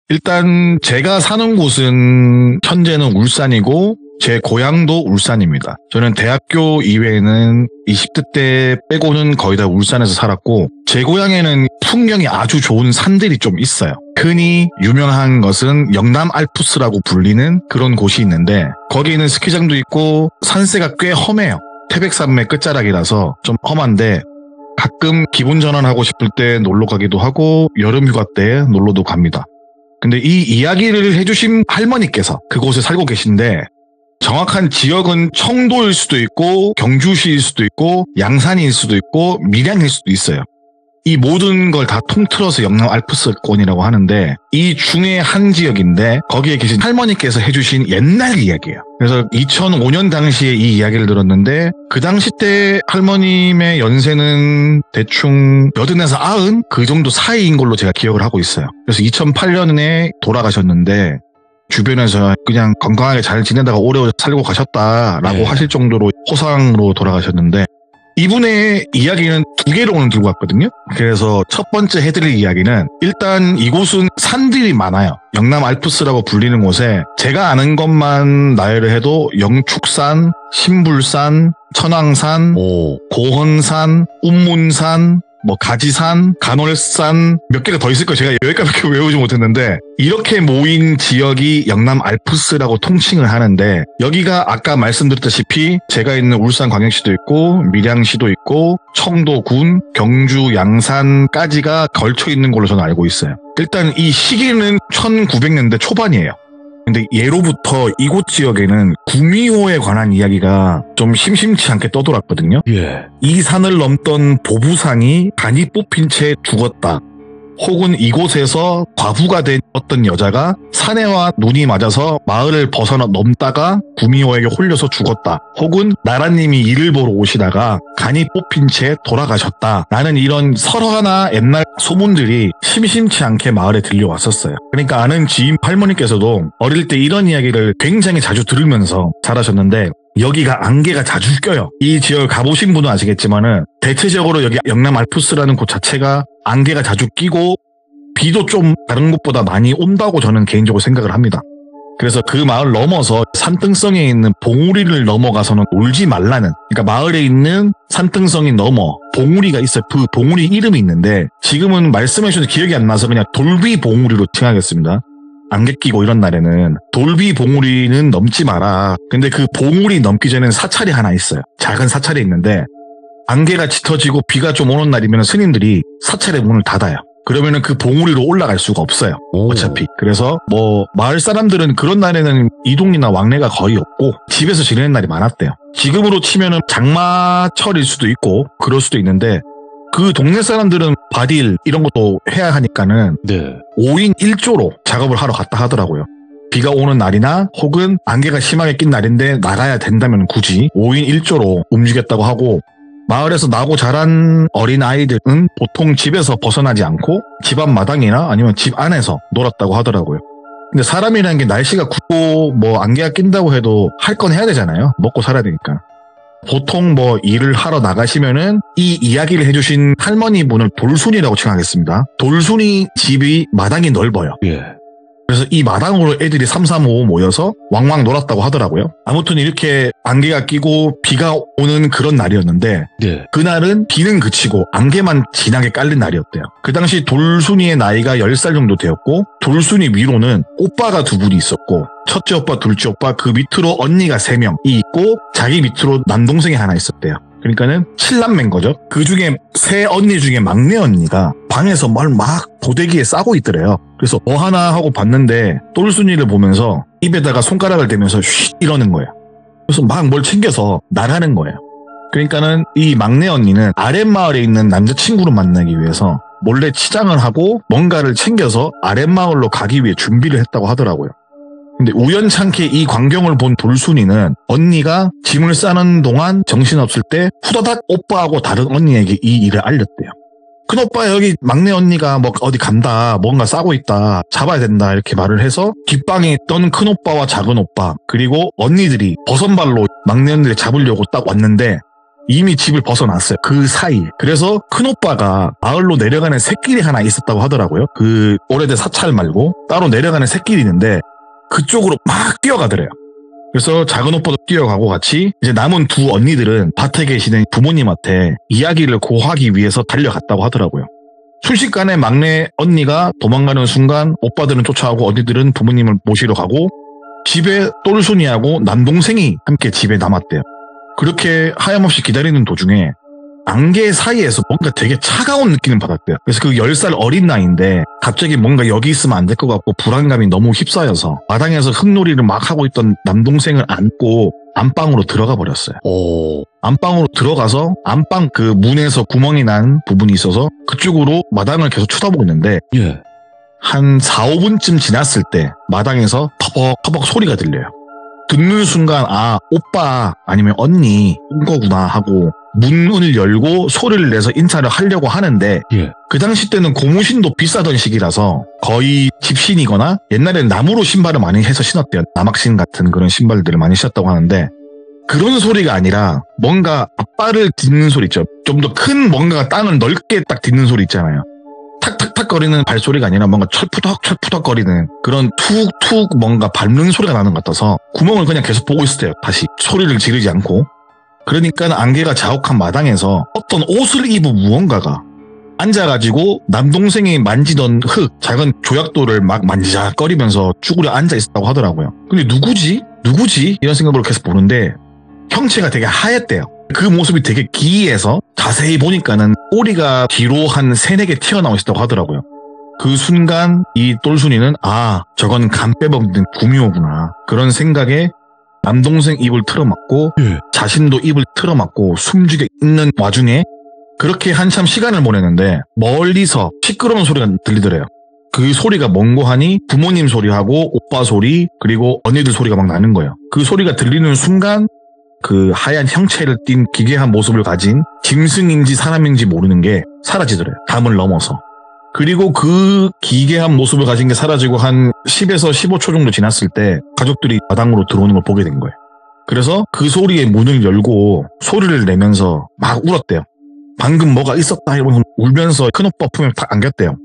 일단 제가 사는 곳은 현재는 울산이고 제 고향도 울산입니다. 저는 대학교 이외에는 20대 때 빼고는 거의 다 울산에서 살았고 제 고향에는 풍경이 아주 좋은 산들이 좀 있어요. 흔히 유명한 것은 영남 알프스라고 불리는 그런 곳이 있는데 거기는 스키장도 있고 산세가 꽤 험해요. 태백산맥 끝자락이라서 좀 험한데 가끔 기분 전환하고 싶을 때 놀러 가기도 하고 여름 휴가 때 놀러도 갑니다. 근데 이 이야기를 해주신 할머니께서 그곳에 살고 계신데 정확한 지역은 청도일 수도 있고 경주시일 수도 있고 양산일 수도 있고 밀양일 수도 있어요. 이 모든 걸 다 통틀어서 영남 알프스권이라고 하는데 이 중에 한 지역인데 거기에 계신 할머니께서 해주신 옛날 이야기예요. 그래서 2005년 당시에 이 이야기를 들었는데 그 당시 때 할머님의 연세는 대충 80에서 90 그 정도 사이인 걸로 제가 기억을 하고 있어요. 그래서 2008년에 돌아가셨는데 주변에서 그냥 건강하게 잘 지내다가 오래 살고 가셨다라고 하실 정도로 호상으로 돌아가셨는데 이분의 이야기는 두 개로 오늘 들고 왔거든요. 그래서 첫 번째 해드릴 이야기는 일단 이곳은 산들이 많아요. 영남 알프스라고 불리는 곳에 제가 아는 것만 나열을 해도 영축산, 신불산, 천왕산, 고헌산, 운문산, 가지산, 간월산 몇 개가 더 있을 거예요. 제가 여기까지 외우지 못했는데 이렇게 모인 지역이 영남 알프스라고 통칭을 하는데 여기가 아까 말씀드렸다시피 제가 있는 울산광역시도 있고 밀양시도 있고 청도군, 경주, 양산까지가 걸쳐 있는 걸로 저는 알고 있어요. 일단 이 시기는 1900년대 초반이에요. 근데 예로부터 이곳 지역에는 구미호에 관한 이야기가 좀 심심치 않게 떠돌았거든요. 이 산을 넘던 보부상이 간이 뽑힌 채 죽었다. 혹은 이곳에서 과부가 된 어떤 여자가 산해와 눈이 맞아서 마을을 벗어나 넘다가 구미호에게 홀려서 죽었다. 혹은 나라님이 일을 보러 오시다가 간이 뽑힌 채 돌아가셨다. 라는 이런 설화나 옛날 소문들이 심심치 않게 마을에 들려왔었어요. 그러니까 아는 지인 할머니께서도 어릴 때 이런 이야기를 굉장히 자주 들으면서 자라셨는데 여기가 안개가 자주 껴요. 이 지역을 가보신 분은 아시겠지만은 대체적으로 여기 영남 알프스라는 곳 자체가 안개가 자주 끼고 비도 좀 다른 곳보다 많이 온다고 저는 개인적으로 생각을 합니다. 그래서 그 마을 넘어서 산등성에 있는 봉우리를 넘어가서는 놀지 말라는, 그러니까 마을에 있는 산등성이 넘어 봉우리가 있어요. 그 봉우리 이름이 있는데 지금은 말씀해 주셔서 기억이 안 나서 그냥 돌비 봉우리로 칭하겠습니다. 안개 끼고 이런 날에는 돌비 봉우리는 넘지 마라. 근데 그 봉우리 넘기 전에는 사찰이 하나 있어요. 작은 사찰이 있는데 안개가 짙어지고 비가 좀 오는 날이면 스님들이 사찰의 문을 닫아요. 그러면은 그 봉우리로 올라갈 수가 없어요. 어차피. 그래서 마을 사람들은 그런 날에는 이동이나 왕래가 거의 없고 집에서 지내는 날이 많았대요. 지금으로 치면은 장마철일 수도 있고 그럴 수도 있는데 그 동네 사람들은 바딜 이런 것도 해야 하니까는 5인 1조로 작업을 하러 갔다 하더라고요. 비가 오는 날이나 혹은 안개가 심하게 낀 날인데 나가야 된다면 굳이 5인 1조로 움직였다고 하고 마을에서 나고 자란 어린 아이들은 보통 집에서 벗어나지 않고 집 앞 마당이나 아니면 집 안에서 놀았다고 하더라고요. 근데 사람이라는 게 날씨가 굽고 안개가 낀다고 해도 할 건 해야 되잖아요. 먹고 살아야 되니까. 보통 일을 하러 나가시면은 이 이야기를 해주신 할머니 분을 돌순이라고 칭하겠습니다. 돌순이 집이 마당이 넓어요. 그래서 이 마당으로 애들이 3, 4, 5 모여서 왕왕 놀았다고 하더라고요. 아무튼 이렇게 안개가 끼고 비가 오는 그런 날이었는데 그날은 비는 그치고 안개만 진하게 깔린 날이었대요. 그 당시 돌순이의 나이가 10살 정도 되었고 돌순이 위로는 오빠가 2분이 있었고 첫째 오빠, 둘째 오빠, 그 밑으로 언니가 3명이 있고 자기 밑으로 남동생이 하나 있었대요. 그러니까는 7남매인 거죠. 그 중에 세 언니 중에 막내 언니가 방에서 막 고데기에 싸고 있더래요. 그래서 뭐 하나 하고 봤는데 똘순이를 보면서 입에다가 손가락을 대면서 쉿 이러는 거예요. 그래서 막 뭘 챙겨서 나가는 거예요. 그러니까는 이 막내 언니는 아랫마을에 있는 남자친구를 만나기 위해서 몰래 치장을 하고 뭔가를 챙겨서 아랫마을로 가기 위해 준비를 했다고 하더라고요. 근데 우연찮게 이 광경을 본 돌순이는 언니가 짐을 싸는 동안 정신없을 때 후다닥 오빠하고 다른 언니에게 이 일을 알렸대요. 큰오빠 여기 막내 언니가 뭐 어디 간다, 뭔가 싸고 있다, 잡아야 된다 이렇게 말을 해서 뒷방에 있던 큰오빠와 작은오빠 그리고 언니들이 버선발로 막내 언니를 잡으려고 딱 왔는데 이미 집을 벗어났어요. 그 사이에. 그래서 큰오빠가 마을로 내려가는 샛길이 하나 있었다고 하더라고요. 그 오래된 사찰 말고 따로 내려가는 샛길이 있는데 그쪽으로 막 뛰어가더래요. 그래서 작은오빠도 뛰어가고 같이 이제 남은 두 언니들은 밭에 계시는 부모님한테 이야기를 고하기 위해서 달려갔다고 하더라고요. 순식간에 막내 언니가 도망가는 순간 오빠들은 쫓아오고 언니들은 부모님을 모시러 가고 집에 똘순이하고 남동생이 함께 집에 남았대요. 그렇게 하염없이 기다리는 도중에 안개 사이에서 뭔가 되게 차가운 느낌을 받았대요. 그래서 그 10살 어린 나이인데 갑자기 뭔가 여기 있으면 안 될 것 같고 불안감이 너무 휩싸여서 마당에서 흙놀이를 막 하고 있던 남동생을 안고 안방으로 들어가 버렸어요. 안방으로 들어가서 안방 그 문에서 구멍이 난 부분이 있어서 그쪽으로 마당을 계속 쳐다보고 있는데 한 4, 5분쯤 지났을 때 마당에서 터벅터벅 소리가 들려요. 듣는 순간 아 오빠 아니면 언니 온 거구나 하고 문을 열고 소리를 내서 인사를 하려고 하는데 그 당시 때는 고무신도 비싸던 시기라서 거의 집신이거나 옛날에는 나무로 신발을 많이 해서 신었대요. 남학신 같은 그런 신발들을 많이 신었다고 하는데 그런 소리가 아니라 뭔가 앞발을 딛는 소리 있죠. 좀 더 큰 뭔가가 땅을 넓게 딱 딛는 소리 있잖아요. 탁탁탁 거리는 발소리가 아니라 뭔가 철푸덕철푸덕 거리는 그런 툭툭 뭔가 밟는 소리가 나는 것 같아서 구멍을 그냥 계속 보고 있었대요. 다시 소리를 지르지 않고. 그러니까 안개가 자욱한 마당에서 어떤 옷을 입은 무언가가 앉아가지고 남동생이 만지던 흙, 작은 조약돌을 막 만지작거리면서 쭈그려 앉아 있었다고 하더라고요. 근데 누구지? 이런 생각으로 계속 보는데 형체가 되게 하얗대요. 그 모습이 되게 기이해서 자세히 보니까는 꼬리가 뒤로 한 3-4개 튀어나와 있었다고 하더라고요. 그 순간 이 똘순이는 아 저건 간 빼먹는 구미호구나 그런 생각에 남동생 입을 틀어막고 자신도 입을 틀어막고 숨죽여 있는 와중에 그렇게 한참 시간을 보내는데 멀리서 시끄러운 소리가 들리더래요. 그 소리가 뭔고 하니 부모님 소리하고 오빠 소리 그리고 언니들 소리가 막 나는 거예요. 그 소리가 들리는 순간 그 하얀 형체를 띤 기괴한 모습을 가진 짐승인지 사람인지 모르는 게 사라지더래요. 담을 넘어서. 그리고 그 기괴한 모습을 가진 게 사라지고 한 10에서 15초 정도 지났을 때 가족들이 마당으로 들어오는 걸 보게 된 거예요. 그래서 그 소리에 문을 열고 소리를 내면서 막 울었대요. 방금 뭐가 있었다 이러면서 울면서 큰오빠 품에 딱 안겼대요.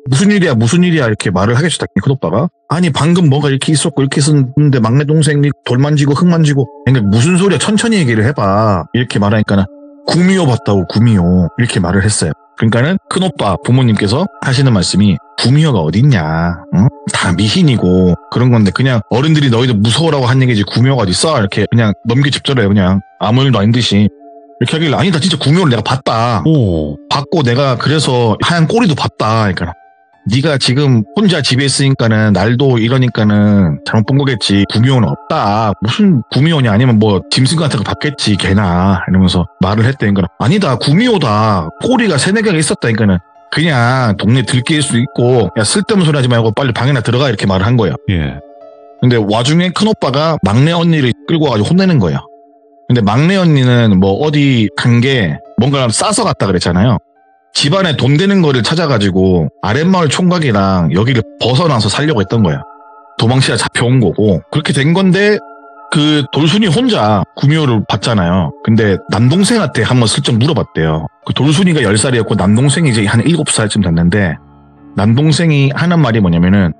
무슨 일이야 이렇게 말을 하겠죠. 큰오빠가 아니 방금 뭐가 이렇게 있었고 이렇게 있었는데 막내 동생이 돌 만지고 흙 만지고 그러니까 무슨 소리야 천천히 얘기를 해봐 이렇게 말하니까는 구미호 봤다고 구미호 이렇게 말을 했어요. 그러니까는 큰오빠 부모님께서 하시는 말씀이 구미호가 어딨냐 응? 다 미신이고 그런 건데 그냥 어른들이 너희들 무서워라고 한 얘기지 구미호가 어딨어 이렇게 그냥 넘겨짚더래요. 그냥 아무 일도 아닌 듯이 이렇게 하길래 아니다 진짜 구미호를 내가 봤다. 봤고 내가 그래서 하얀 꼬리도 봤다. 그러니까 네가 지금 혼자 집에 있으니까는 날도 이러니까는 잘못 본 거겠지. 구미호는 없다. 무슨 구미호냐 아니면 뭐 짐승 같은 거 봤겠지 걔나 이러면서 말을 했다니까 아니다 구미호다. 꼬리가 3-4개가 있었다니까는 그냥 동네 들깨일 수도 있고 야 쓸데없는 소리 하지 말고 빨리 방에나 들어가 이렇게 말을 한 거예요. 근데 와중에 큰오빠가 막내 언니를 끌고 와가지고 혼내는 거예요. 근데 막내 언니는 뭐 어디 간 게 뭔가를 싸서 갔다 그랬잖아요. 집안에 돈 되는 거를 찾아가지고 아랫마을 총각이랑 여기를 벗어나서 살려고 했던 거야. 도망치다 잡혀온 거고 그렇게 된 건데 그 돌순이 혼자 구미호를 봤잖아요. 근데 남동생한테 한번 슬쩍 물어봤대요. 그 돌순이가 10살이었고 남동생이 이제 한 7살쯤 됐는데 남동생이 하는 말이 뭐냐면은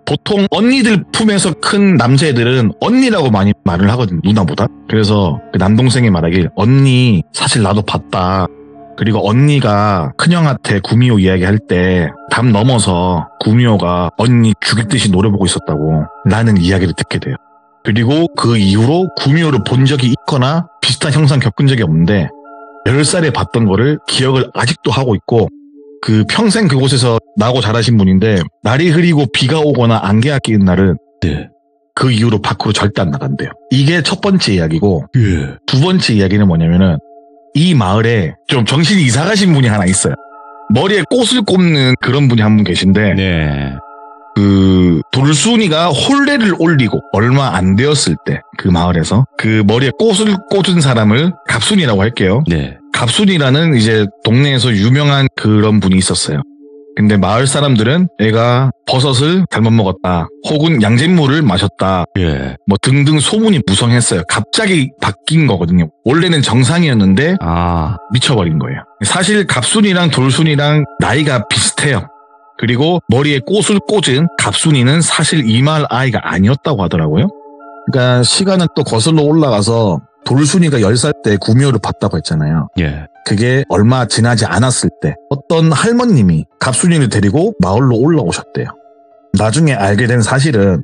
보통 언니들 품에서 큰 남자애들은 언니라고 많이 말을 하거든 누나보다. 그래서 그 남동생이 말하길 언니 사실 나도 봤다. 그리고 언니가 큰형한테 구미호 이야기할 때 담 넘어서 구미호가 언니 죽일 듯이 노려보고 있었다고 라는 이야기를 듣게 돼요. 그리고 그 이후로 구미호를 본 적이 있거나 비슷한 형상 겪은 적이 없는데 10살에 봤던 거를 기억을 아직도 하고 있고 그 평생 그곳에서 나고 자라신 분인데 날이 흐리고 비가 오거나 안개가 끼는 날은 그 이후로 밖으로 절대 안 나간대요. 이게 첫 번째 이야기고 두 번째 이야기는 뭐냐면은 이 마을에 좀 정신이 이상하신 분이 하나 있어요. 머리에 꽃을 꼽는 그런 분이 한 분 계신데 네. 그 돌순이가 혼례를 올리고 얼마 안 되었을 때 그 마을에서 그 머리에 꽃을 꽂은 사람을 갑순이라고 할게요. 네. 갑순이라는 이제 동네에서 유명한 그런 분이 있었어요. 근데 마을 사람들은 애가 버섯을 잘못 먹었다, 혹은 양잿물을 마셨다, 예. 뭐 등등 소문이 무성했어요. 갑자기 바뀐 거거든요. 원래는 정상이었는데 아. 미쳐버린 거예요. 사실 갑순이랑 돌순이랑 나이가 비슷해요. 그리고 머리에 꽃을 꽂은 갑순이는 사실 이 마을 아이가 아니었다고 하더라고요. 그러니까 시간은 또 거슬러 올라가서 돌순이가 10살 때 구미호를 봤다고 했잖아요. 예. 그게 얼마 지나지 않았을 때 어떤 할머님이 갑순이를 데리고 마을로 올라오셨대요. 나중에 알게 된 사실은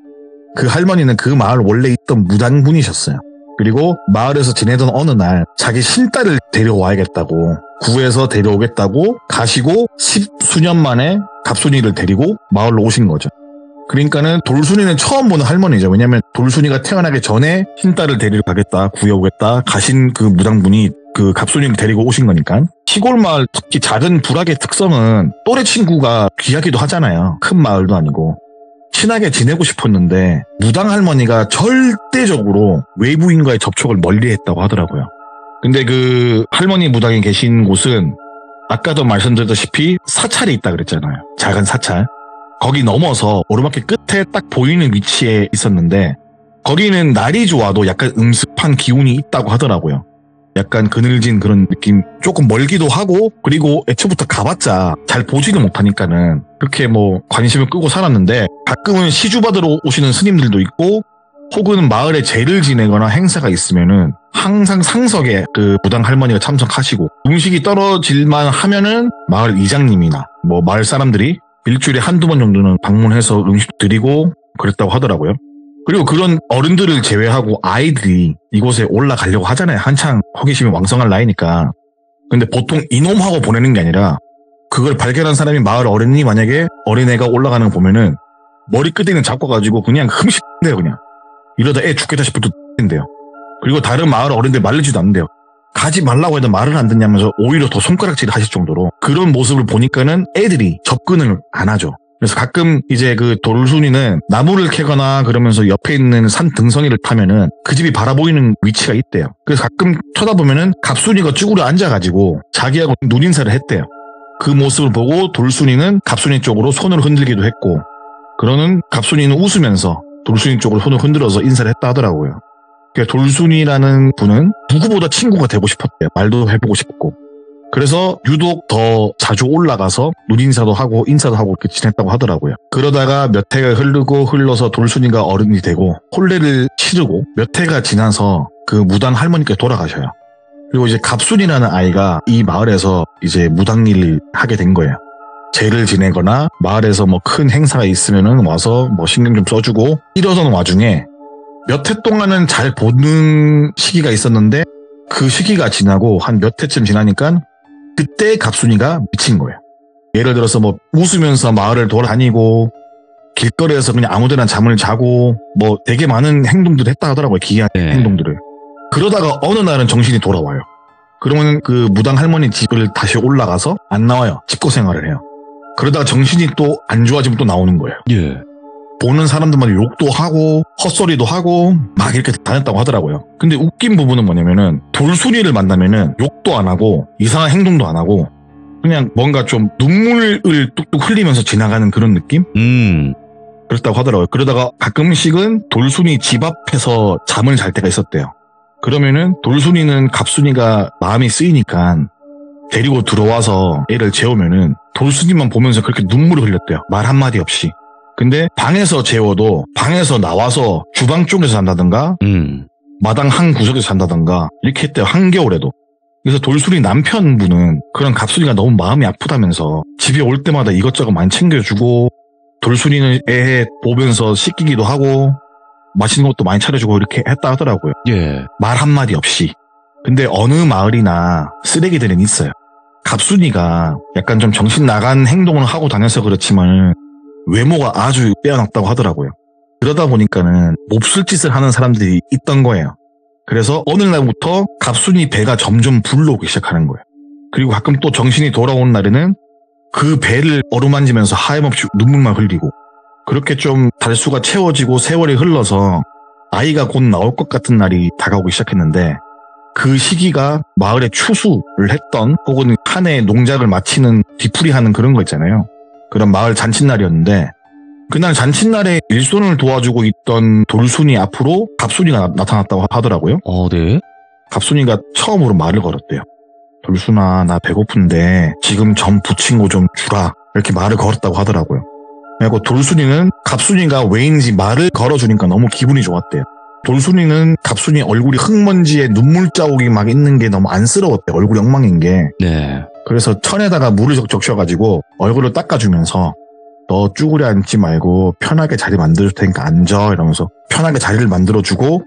그 할머니는 그 마을 원래 있던 무당분이셨어요. 그리고 마을에서 지내던 어느 날 자기 신딸을 데려와야겠다고, 구해서 데려오겠다고 가시고 10수년 만에 갑순이를 데리고 마을로 오신 거죠. 그러니까는 돌순이는 처음 보는 할머니죠. 왜냐면 돌순이가 태어나기 전에 신딸을 데리러 가겠다, 구해오겠다 가신 그 무당분이 그 갑순이를 데리고 오신 거니까. 시골 마을, 특히 작은 부락의 특성은 또래 친구가 귀하기도 하잖아요. 큰 마을도 아니고. 친하게 지내고 싶었는데 무당 할머니가 절대적으로 외부인과의 접촉을 멀리했다고 하더라고요. 근데 그 할머니 무당이 계신 곳은 아까도 말씀드렸다시피 사찰이 있다 그랬잖아요. 작은 사찰. 거기 넘어서 오르막길 끝에 딱 보이는 위치에 있었는데 거기는 날이 좋아도 약간 음습한 기운이 있다고 하더라고요. 약간 그늘진 그런 느낌, 조금 멀기도 하고, 그리고 애초부터 가봤자 잘 보지를 못하니까는 그렇게 뭐 관심을 끄고 살았는데, 가끔은 시주 받으러 오시는 스님들도 있고, 혹은 마을에 제를 지내거나 행사가 있으면은 항상 상석에 그 무당 할머니가 참석하시고, 음식이 떨어질만 하면은 마을 이장님이나 뭐 마을 사람들이 일주일에 한두 번 정도는 방문해서 음식 드리고 그랬다고 하더라고요. 그리고 그런 어른들을 제외하고 아이들이 이곳에 올라가려고 하잖아요. 한창 호기심이 왕성한 나이니까. 근데 보통 이놈하고 보내는 게 아니라 그걸 발견한 사람이 마을 어른이 만약에 어린애가 올라가는 거 보면은 머리끄댕이를 잡고가지고 그냥 흠식대요 그냥. 이러다 애 죽겠다 싶을 때 된대요. 그리고 다른 마을 어른들 말리지도 않는데요. 가지 말라고 해도 말을 안 듣냐면서 오히려 더 손가락질을 하실 정도로 그런 모습을 보니까는 애들이 접근을 안 하죠. 그래서 가끔 이제 그 돌순이는 나무를 캐거나 그러면서 옆에 있는 산 등성이를 타면은 그 집이 바라보이는 위치가 있대요. 그래서 가끔 쳐다보면은 갑순이가 쭈그려 앉아가지고 자기하고 눈인사를 했대요. 그 모습을 보고 돌순이는 갑순이 쪽으로 손을 흔들기도 했고, 그러는 갑순이는 웃으면서 돌순이 쪽으로 손을 흔들어서 인사를 했다 하더라고요. 그러니까 돌순이라는 분은 누구보다 친구가 되고 싶었대요. 말도 해보고 싶고. 그래서 유독 더 자주 올라가서 눈인사도 하고 인사도 하고 이렇게 지냈다고 하더라고요. 그러다가 몇 해가 흘러서 돌순이가 어른이 되고 혼례를 치르고 몇 해가 지나서 그 무당 할머니께 돌아가셔요. 그리고 이제 갑순이라는 아이가 이 마을에서 이제 무당 일을 하게 된 거예요. 제를 지내거나 마을에서 뭐 큰 행사가 있으면은 와서 뭐 신경 좀 써주고, 이러던 와중에 몇 해 동안은 잘 보는 시기가 있었는데 그 시기가 지나고 한 몇 해쯤 지나니까 그때 갑순이가 미친 거예요. 예를 들어서 뭐 웃으면서 마을을 돌아다니고 길거리에서 그냥 아무데나 잠을 자고 뭐 되게 많은 행동들을 했다 하더라고요. 기이한 행동들을. 그러다가 어느 날은 정신이 돌아와요. 그러면 그 무당 할머니 집을 다시 올라가서 안 나와요. 집고 생활을 해요. 그러다가 정신이 또 안 좋아지면 또 나오는 거예요. 예. 보는 사람들마다 욕도 하고 헛소리도 하고 막 이렇게 다녔다고 하더라고요. 근데 웃긴 부분은 뭐냐면은 돌순이를 만나면은 욕도 안 하고 이상한 행동도 안 하고 그냥 뭔가 좀 눈물을 뚝뚝 흘리면서 지나가는 그런 느낌? 그렇다고 하더라고요. 그러다가 가끔씩은 돌순이 집 앞에서 잠을 잘 때가 있었대요. 그러면은 돌순이는 갑순이가 마음이 쓰이니까 데리고 들어와서 애를 재우면은 돌순이만 보면서 그렇게 눈물을 흘렸대요. 말 한마디 없이. 근데 방에서 재워도 방에서 나와서 주방 쪽에서 잔다든가 마당 한 구석에서 잔다든가 이렇게 했대요. 한겨울에도. 그래서 돌순이 남편분은 그런 갑순이가 너무 마음이 아프다면서 집에 올 때마다 이것저것 많이 챙겨주고, 돌순이는 애 보면서 씻기기도 하고 맛있는 것도 많이 차려주고 이렇게 했다 하더라고요. 예. 말 한마디 없이. 근데 어느 마을이나 쓰레기들은 있어요. 갑순이가 약간 좀 정신 나간 행동을 하고 다녀서 그렇지만 외모가 아주 빼어났다고 하더라고요. 그러다 보니까는 몹쓸 짓을 하는 사람들이 있던 거예요. 그래서 어느 날부터 갑순이 배가 점점 불러오기 시작하는 거예요. 그리고 가끔 또 정신이 돌아오는 날에는 그 배를 어루만지면서 하염없이 눈물만 흘리고, 그렇게 좀 달수가 채워지고 세월이 흘러서 아이가 곧 나올 것 같은 날이 다가오기 시작했는데, 그 시기가 마을에 추수를 했던 혹은 한 해 농작을 마치는 뒤풀이하는 그런 거 있잖아요. 그런 마을 잔칫날이었는데, 그날 잔칫날에 일손을 도와주고 있던 돌순이 앞으로 갑순이가 나타났다고 하더라고요. 네. 갑순이가 처음으로 말을 걸었대요. 돌순아, 나 배고픈데 지금 점 부친 거 좀 주라. 이렇게 말을 걸었다고 하더라고요. 그리고 돌순이는 갑순이가 왜인지 말을 걸어주니까 너무 기분이 좋았대요. 돌순이는 갑순이 얼굴이 흙먼지에 눈물 자국이 막 있는 게 너무 안쓰러웠대요. 얼굴이 엉망인 게. 네. 그래서 천에다가 물을 적셔가지고 얼굴을 닦아주면서 너 쭈그려 앉지 말고 편하게 자리 만들어줄 테니까 앉아 이러면서 편하게 자리를 만들어주고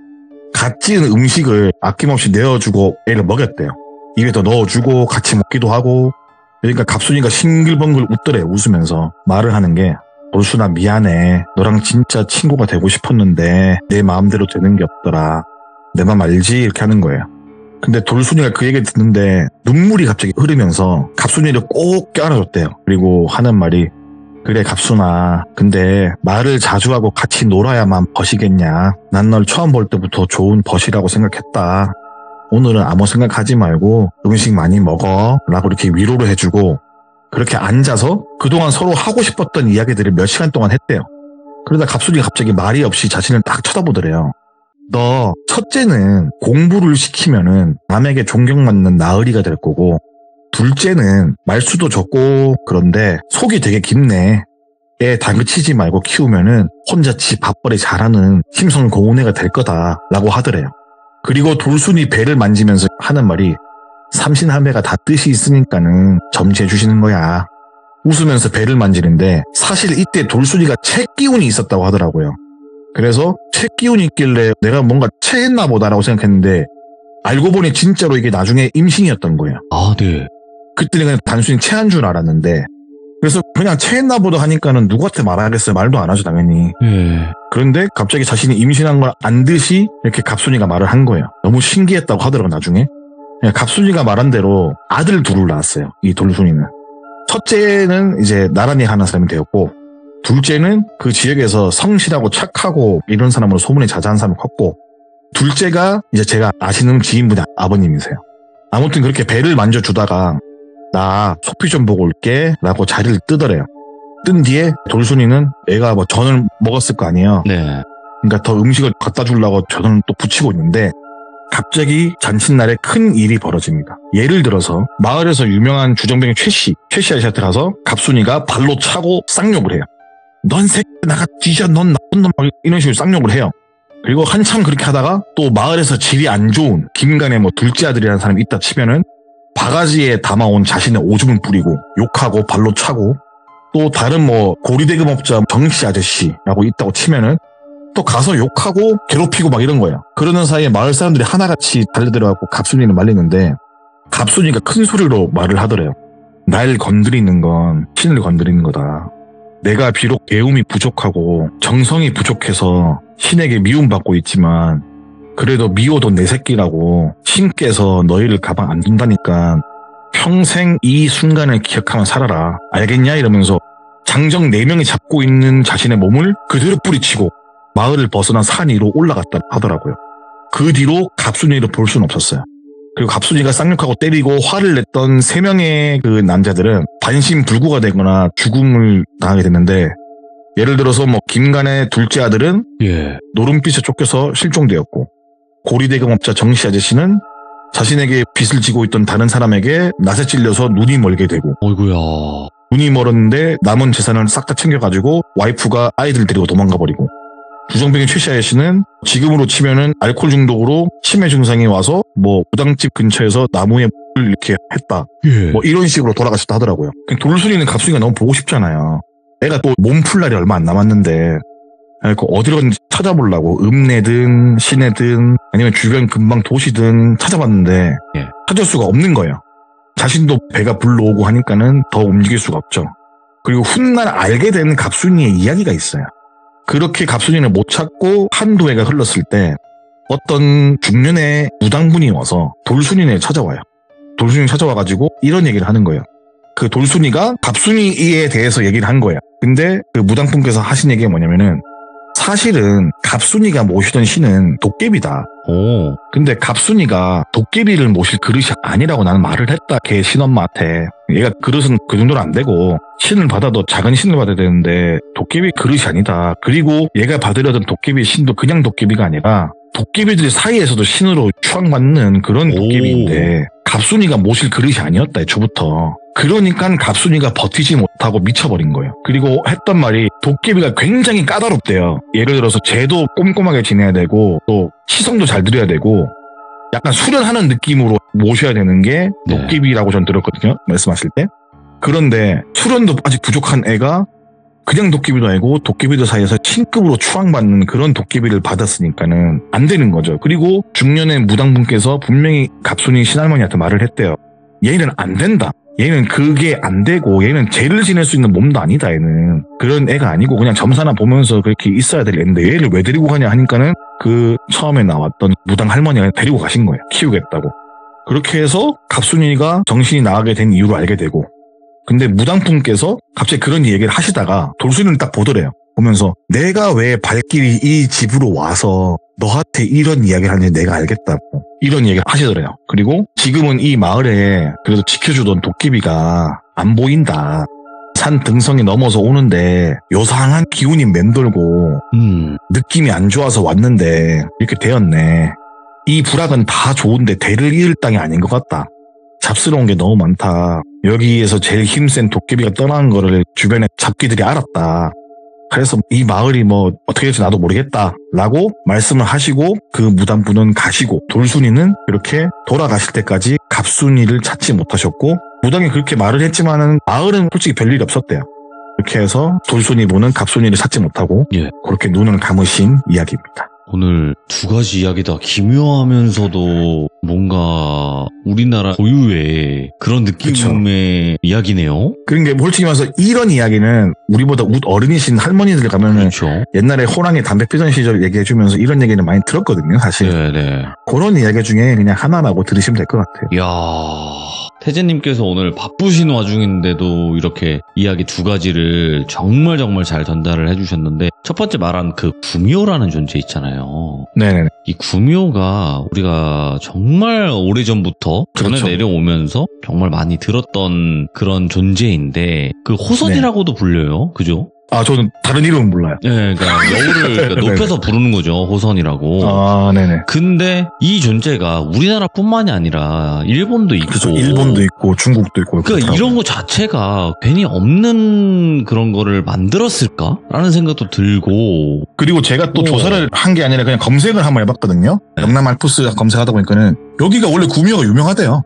갓 지은 음식을 아낌없이 내어주고 애를 먹였대요. 입에 더 넣어주고 같이 먹기도 하고. 그러니까 갑순이가 싱글벙글 웃더래요. 웃으면서 말을 하는 게, 돌순아 미안해. 너랑 진짜 친구가 되고 싶었는데 내 마음대로 되는 게 없더라. 내 맘 알지? 이렇게 하는 거예요. 근데 돌순이가 그 얘기를 듣는데 눈물이 갑자기 흐르면서 갑순이를 꼭 껴안아줬대요. 그리고 하는 말이, 그래 갑순아, 근데 말을 자주 하고 같이 놀아야만 벗이겠냐. 난 널 처음 볼 때부터 좋은 벗이라고 생각했다. 오늘은 아무 생각하지 말고 음식 많이 먹어 라고 이렇게 위로를 해주고, 그렇게 앉아서 그동안 서로 하고 싶었던 이야기들을 몇 시간 동안 했대요. 그러다 갑순이가 갑자기 말이 없이 자신을 딱 쳐다보더래요. 너 첫째는 공부를 시키면은 남에게 존경받는 나으리가 될 거고, 둘째는 말수도 적고 그런데 속이 되게 깊네. 애 다그치지 말고 키우면은 혼자 지 밥벌이 잘하는 심성고운 애가 될 거다 라고 하더래요. 그리고 돌순이 배를 만지면서 하는 말이, 삼신할매가 다 뜻이 있으니까는 점지해 주시는 거야. 웃으면서 배를 만지는데 사실 이때 돌순이가 책 기운이 있었다고 하더라고요. 그래서 책 기운이 있길래 내가 뭔가 체했나 보다라고 생각했는데, 알고 보니 진짜로 이게 나중에 임신이었던 거예요. 네. 그때는 그냥 단순히 체한 줄 알았는데, 그래서 그냥 체했나 보다 하니까는 누구한테 말하겠어요. 말도 안 하죠 당연히. 그런데 갑자기 자신이 임신한 걸 안 듯이 이렇게 갑순이가 말을 한 거예요. 너무 신기했다고 하더라고요 나중에. 갑순이가 말한 대로 아들 둘을 낳았어요. 이 돌순이는. 첫째는 이제 나란히 하는 사람이 되었고, 둘째는 그 지역에서 성실하고 착하고 이런 사람으로 소문이 자자한 사람이 컸고, 둘째가 이제 제가 아시는 지인분이 아버님이세요. 아무튼 그렇게 배를 만져주다가 나 소피 좀 보고 올게 라고 자리를 뜨더래요. 뜬 뒤에 돌순이는 애가 뭐 전을 먹었을 거 아니에요. 네. 그러니까 더 음식을 갖다 주려고 전을 또 붙이고 있는데, 갑자기 잔칫날에 큰 일이 벌어집니다. 예를 들어서 마을에서 유명한 주정뱅이 최씨 아저씨한테 가서 갑순이가 발로 차고 쌍욕을 해요. 넌 새끼 나가 뒤져, 넌 나쁜 놈, 이런 식으로 쌍욕을 해요. 그리고 한참 그렇게 하다가 또 마을에서 질이 안 좋은 김간의 뭐 둘째 아들이라는 사람이 있다 치면은 바가지에 담아온 자신의 오줌을 뿌리고 욕하고 발로 차고, 또 다른 뭐 고리대금업자 정씨 아저씨라고 있다고 치면은 또 가서 욕하고 괴롭히고 막 이런 거예요. 그러는 사이에 마을 사람들이 하나같이 달려들어가고 갑순이를 말리는데, 갑순이가 큰 소리로 말을 하더래요. 날 건드리는 건 신을 건드리는 거다. 내가 비록 배움이 부족하고 정성이 부족해서 신에게 미움받고 있지만 그래도 미워도 내 새끼라고 신께서 너희를 가만 안 둔다니까 평생 이 순간을 기억하며 살아라. 알겠냐? 이러면서 장정 4명이 잡고 있는 자신의 몸을 그대로 뿌리치고 마을을 벗어나 산 위로 올라갔다 하더라고요. 그 뒤로 갑순이를 볼 수는 없었어요. 그리고 갑순이가 쌍욕하고 때리고 화를 냈던 3명의 그 남자들은 반신불구가 되거나 죽음을 당하게 됐는데, 예를 들어서 뭐 김간의 둘째 아들은 노름빛에 쫓겨서 실종되었고, 고리대금업자 정씨 아저씨는 자신에게 빚을 지고 있던 다른 사람에게 낫에 찔려서 눈이 멀게 되고, 어이구야. 눈이 멀었는데 남은 재산을 싹 다 챙겨가지고 와이프가 아이들 데리고 도망가 버리고, 주정뱅이 최씨 아저씨는 지금으로 치면은 알코올 중독으로 치매 증상이 와서 뭐 무당집 근처에서 나무에 물을 이렇게 했다. 뭐 이런 식으로 돌아가셨다 하더라고요. 돌순이는 갑순이가 너무 보고 싶잖아요. 애가 또 몸 풀 날이 얼마 안 남았는데, 어디로 갔는지 찾아보려고 읍내든 시내든 아니면 주변 근방 도시든 찾아봤는데 찾을 수가 없는 거예요. 자신도 배가 불러오고 하니까는 더 움직일 수가 없죠. 그리고 훗날 알게 된 갑순이의 이야기가 있어요. 그렇게 갑순이를 못 찾고 한두 해가 흘렀을 때 어떤 중년의 무당분이 와서 돌순이네 찾아와요. 돌순이 찾아와가지고 이런 얘기를 하는 거예요. 그 돌순이가 갑순이에 대해서 얘기를 한 거야. 근데 그 무당분께서 하신 얘기가 뭐냐면은 사실은 갑순이가 모시던 신은 도깨비다. 오. 근데 갑순이가 도깨비를 모실 그릇이 아니라고 나는 말을 했다. 걔 신엄마한테. 얘가 그릇은 그 정도는 안 되고 신을 받아도 작은 신을 받아야 되는데 도깨비 그릇이 아니다. 그리고 얘가 받으려던 도깨비 신도 그냥 도깨비가 아니라 도깨비들 사이에서도 신으로 추앙받는 그런 도깨비인데 갑순이가 모실 그릇이 아니었다. 애초부터. 그러니까 갑순이가 버티지 못하고 미쳐버린 거예요. 그리고 했던 말이 도깨비가 굉장히 까다롭대요. 예를 들어서 죄도 꼼꼼하게 지내야 되고 또 시성도 잘 들여야 되고 약간 수련하는 느낌으로 모셔야 되는 게 도깨비라고 전 들었거든요. 말씀하실 때. 그런데 수련도 아직 부족한 애가 그냥 도깨비도 아니고 도깨비들 사이에서 신급으로 추앙받는 그런 도깨비를 받았으니까는 안 되는 거죠. 그리고 중년의 무당분께서 분명히 갑순이 신할머니한테 말을 했대요. 얘는 안 된다. 얘는 그게 안 되고 얘는 죄를 지낼 수 있는 몸도 아니다. 얘는 그런 애가 아니고 그냥 점사나 보면서 그렇게 있어야 될 애인데 얘를 왜 데리고 가냐 하니까는 그 처음에 나왔던 무당 할머니가 데리고 가신 거예요. 키우겠다고. 그렇게 해서 갑순이가 정신이 나가게 된 이유를 알게 되고 근데 무당분께서 갑자기 그런 얘기를 하시다가 돌순이를 딱 보더래요. 보면서 내가 왜 발길이 이 집으로 와서 너한테 이런 이야기를 하는지 내가 알겠다고 이런 얘기를 하시더래요. 그리고 지금은 이 마을에 그래도 지켜주던 도깨비가 안 보인다. 산 등성이 넘어서 오는데 요상한 기운이 맴돌고 느낌이 안 좋아서 왔는데 이렇게 되었네. 이 불악은 다 좋은데 대를 이을 땅이 아닌 것 같다. 잡스러운 게 너무 많다. 여기에서 제일 힘센 도깨비가 떠나는 거를 주변에 잡기들이 알았다. 그래서 이 마을이 뭐 어떻게 될지 나도 모르겠다 라고 말씀을 하시고 그 무당분은 가시고 돌순이는 이렇게 돌아가실 때까지 갑순이를 찾지 못하셨고 무당이 그렇게 말을 했지만은 마을은 솔직히 별일이 없었대요. 이렇게 해서 돌순이 분은 갑순이를 찾지 못하고 그렇게 눈을 감으신 이야기입니다. 오늘 두 가지 이야기 다 기묘하면서도 뭔가 우리나라 고유의 그런 느낌의 이야기네요. 그러니까 솔직히 말해서 이런 이야기는 우리보다 어른이신 할머니들 가면은 그렇죠. 옛날에 호랑이 담배 피던 시절 얘기해주면서 이런 얘기는 많이 들었거든요. 사실 네네. 그런 이야기 중에 그냥 하나라고 들으시면 될 것 같아요. 이야, 태재님께서 오늘 바쁘신 와중인데도 이렇게 이야기 두 가지를 정말 잘 전달을 해주셨는데 첫 번째 말한 그 구묘라는 존재 있잖아요. 네네. 이 구묘가 우리가 정말 오래전부터 전해 내려오면서 정말 많이 들었던 그런 존재인데 그 호선이라고도 불려요. 그죠? 아, 저는 다른 이름은 몰라요. 네, 그러니까 여우를 높여서 부르는 거죠. 호선이라고. 아, 네네. 근데 이 존재가 우리나라뿐만이 아니라 일본도 있고. 그렇죠. 일본도 있고 중국도 있고. 그러니까 이런 거 자체가 괜히 없는 그런 거를 만들었을까라는 생각도 들고. 그리고 제가 또 조사를 한 게 아니라 그냥 검색을 한번 해봤거든요. 영남 알프스 검색하다 보니까는 여기가 원래 구미호가 유명하대요.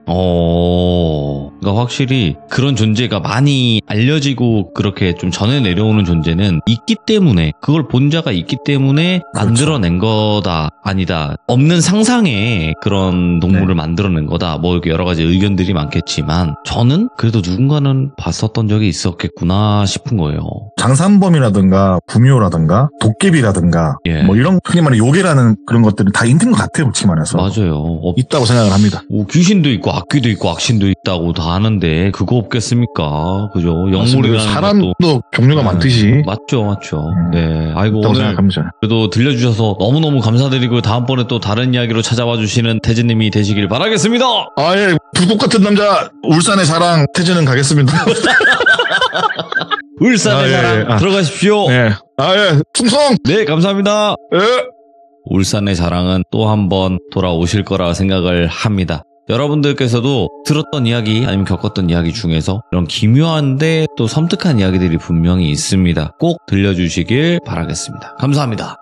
그러니까 확실히 그런 존재가 많이 알려지고 그렇게 좀 전해 내려오는 존재는 있기 때문에 그걸 본 자가 있기 때문에 만들어낸 거다 아니다 없는 상상의 그런 동물을 만들어낸 거다 뭐 이렇게 여러 가지 의견들이 많겠지만 저는 그래도 누군가는 봤었던 적이 있었겠구나 싶은 거예요. 장산범이라든가 구미호라든가 도깨비라든가 뭐 이런 흔히 말하는 요괴라는 그런 것들은 다 있는 것 같아요. 솔직히 말해서. 맞아요. 있다고 생각을 합니다. 귀신도 있고 악귀도 있고 악신도 있다고 다 하는데 그거 없겠습니까? 그죠? 영물이라는 사람도 것도 종류가 많듯이. 맞죠. 네. 아이고 오늘 생각합니다. 그래도 들려주셔서 너무너무 감사드리고 다음번에 또 다른 이야기로 찾아와 주시는 태진님이 되시길 바라겠습니다. 아예 불꽃 같은 남자 울산의 사랑 태진은 가겠습니다. 울산의 사랑 들어가십시오. 네. 충성. 네, 감사합니다. 울산의 사랑은 또 한 번 돌아오실 거라 생각을 합니다. 여러분들께서도 들었던 이야기 아니면 겪었던 이야기 중에서 이런 기묘한데 또 섬뜩한 이야기들이 분명히 있습니다. 꼭 들려주시길 바라겠습니다. 감사합니다.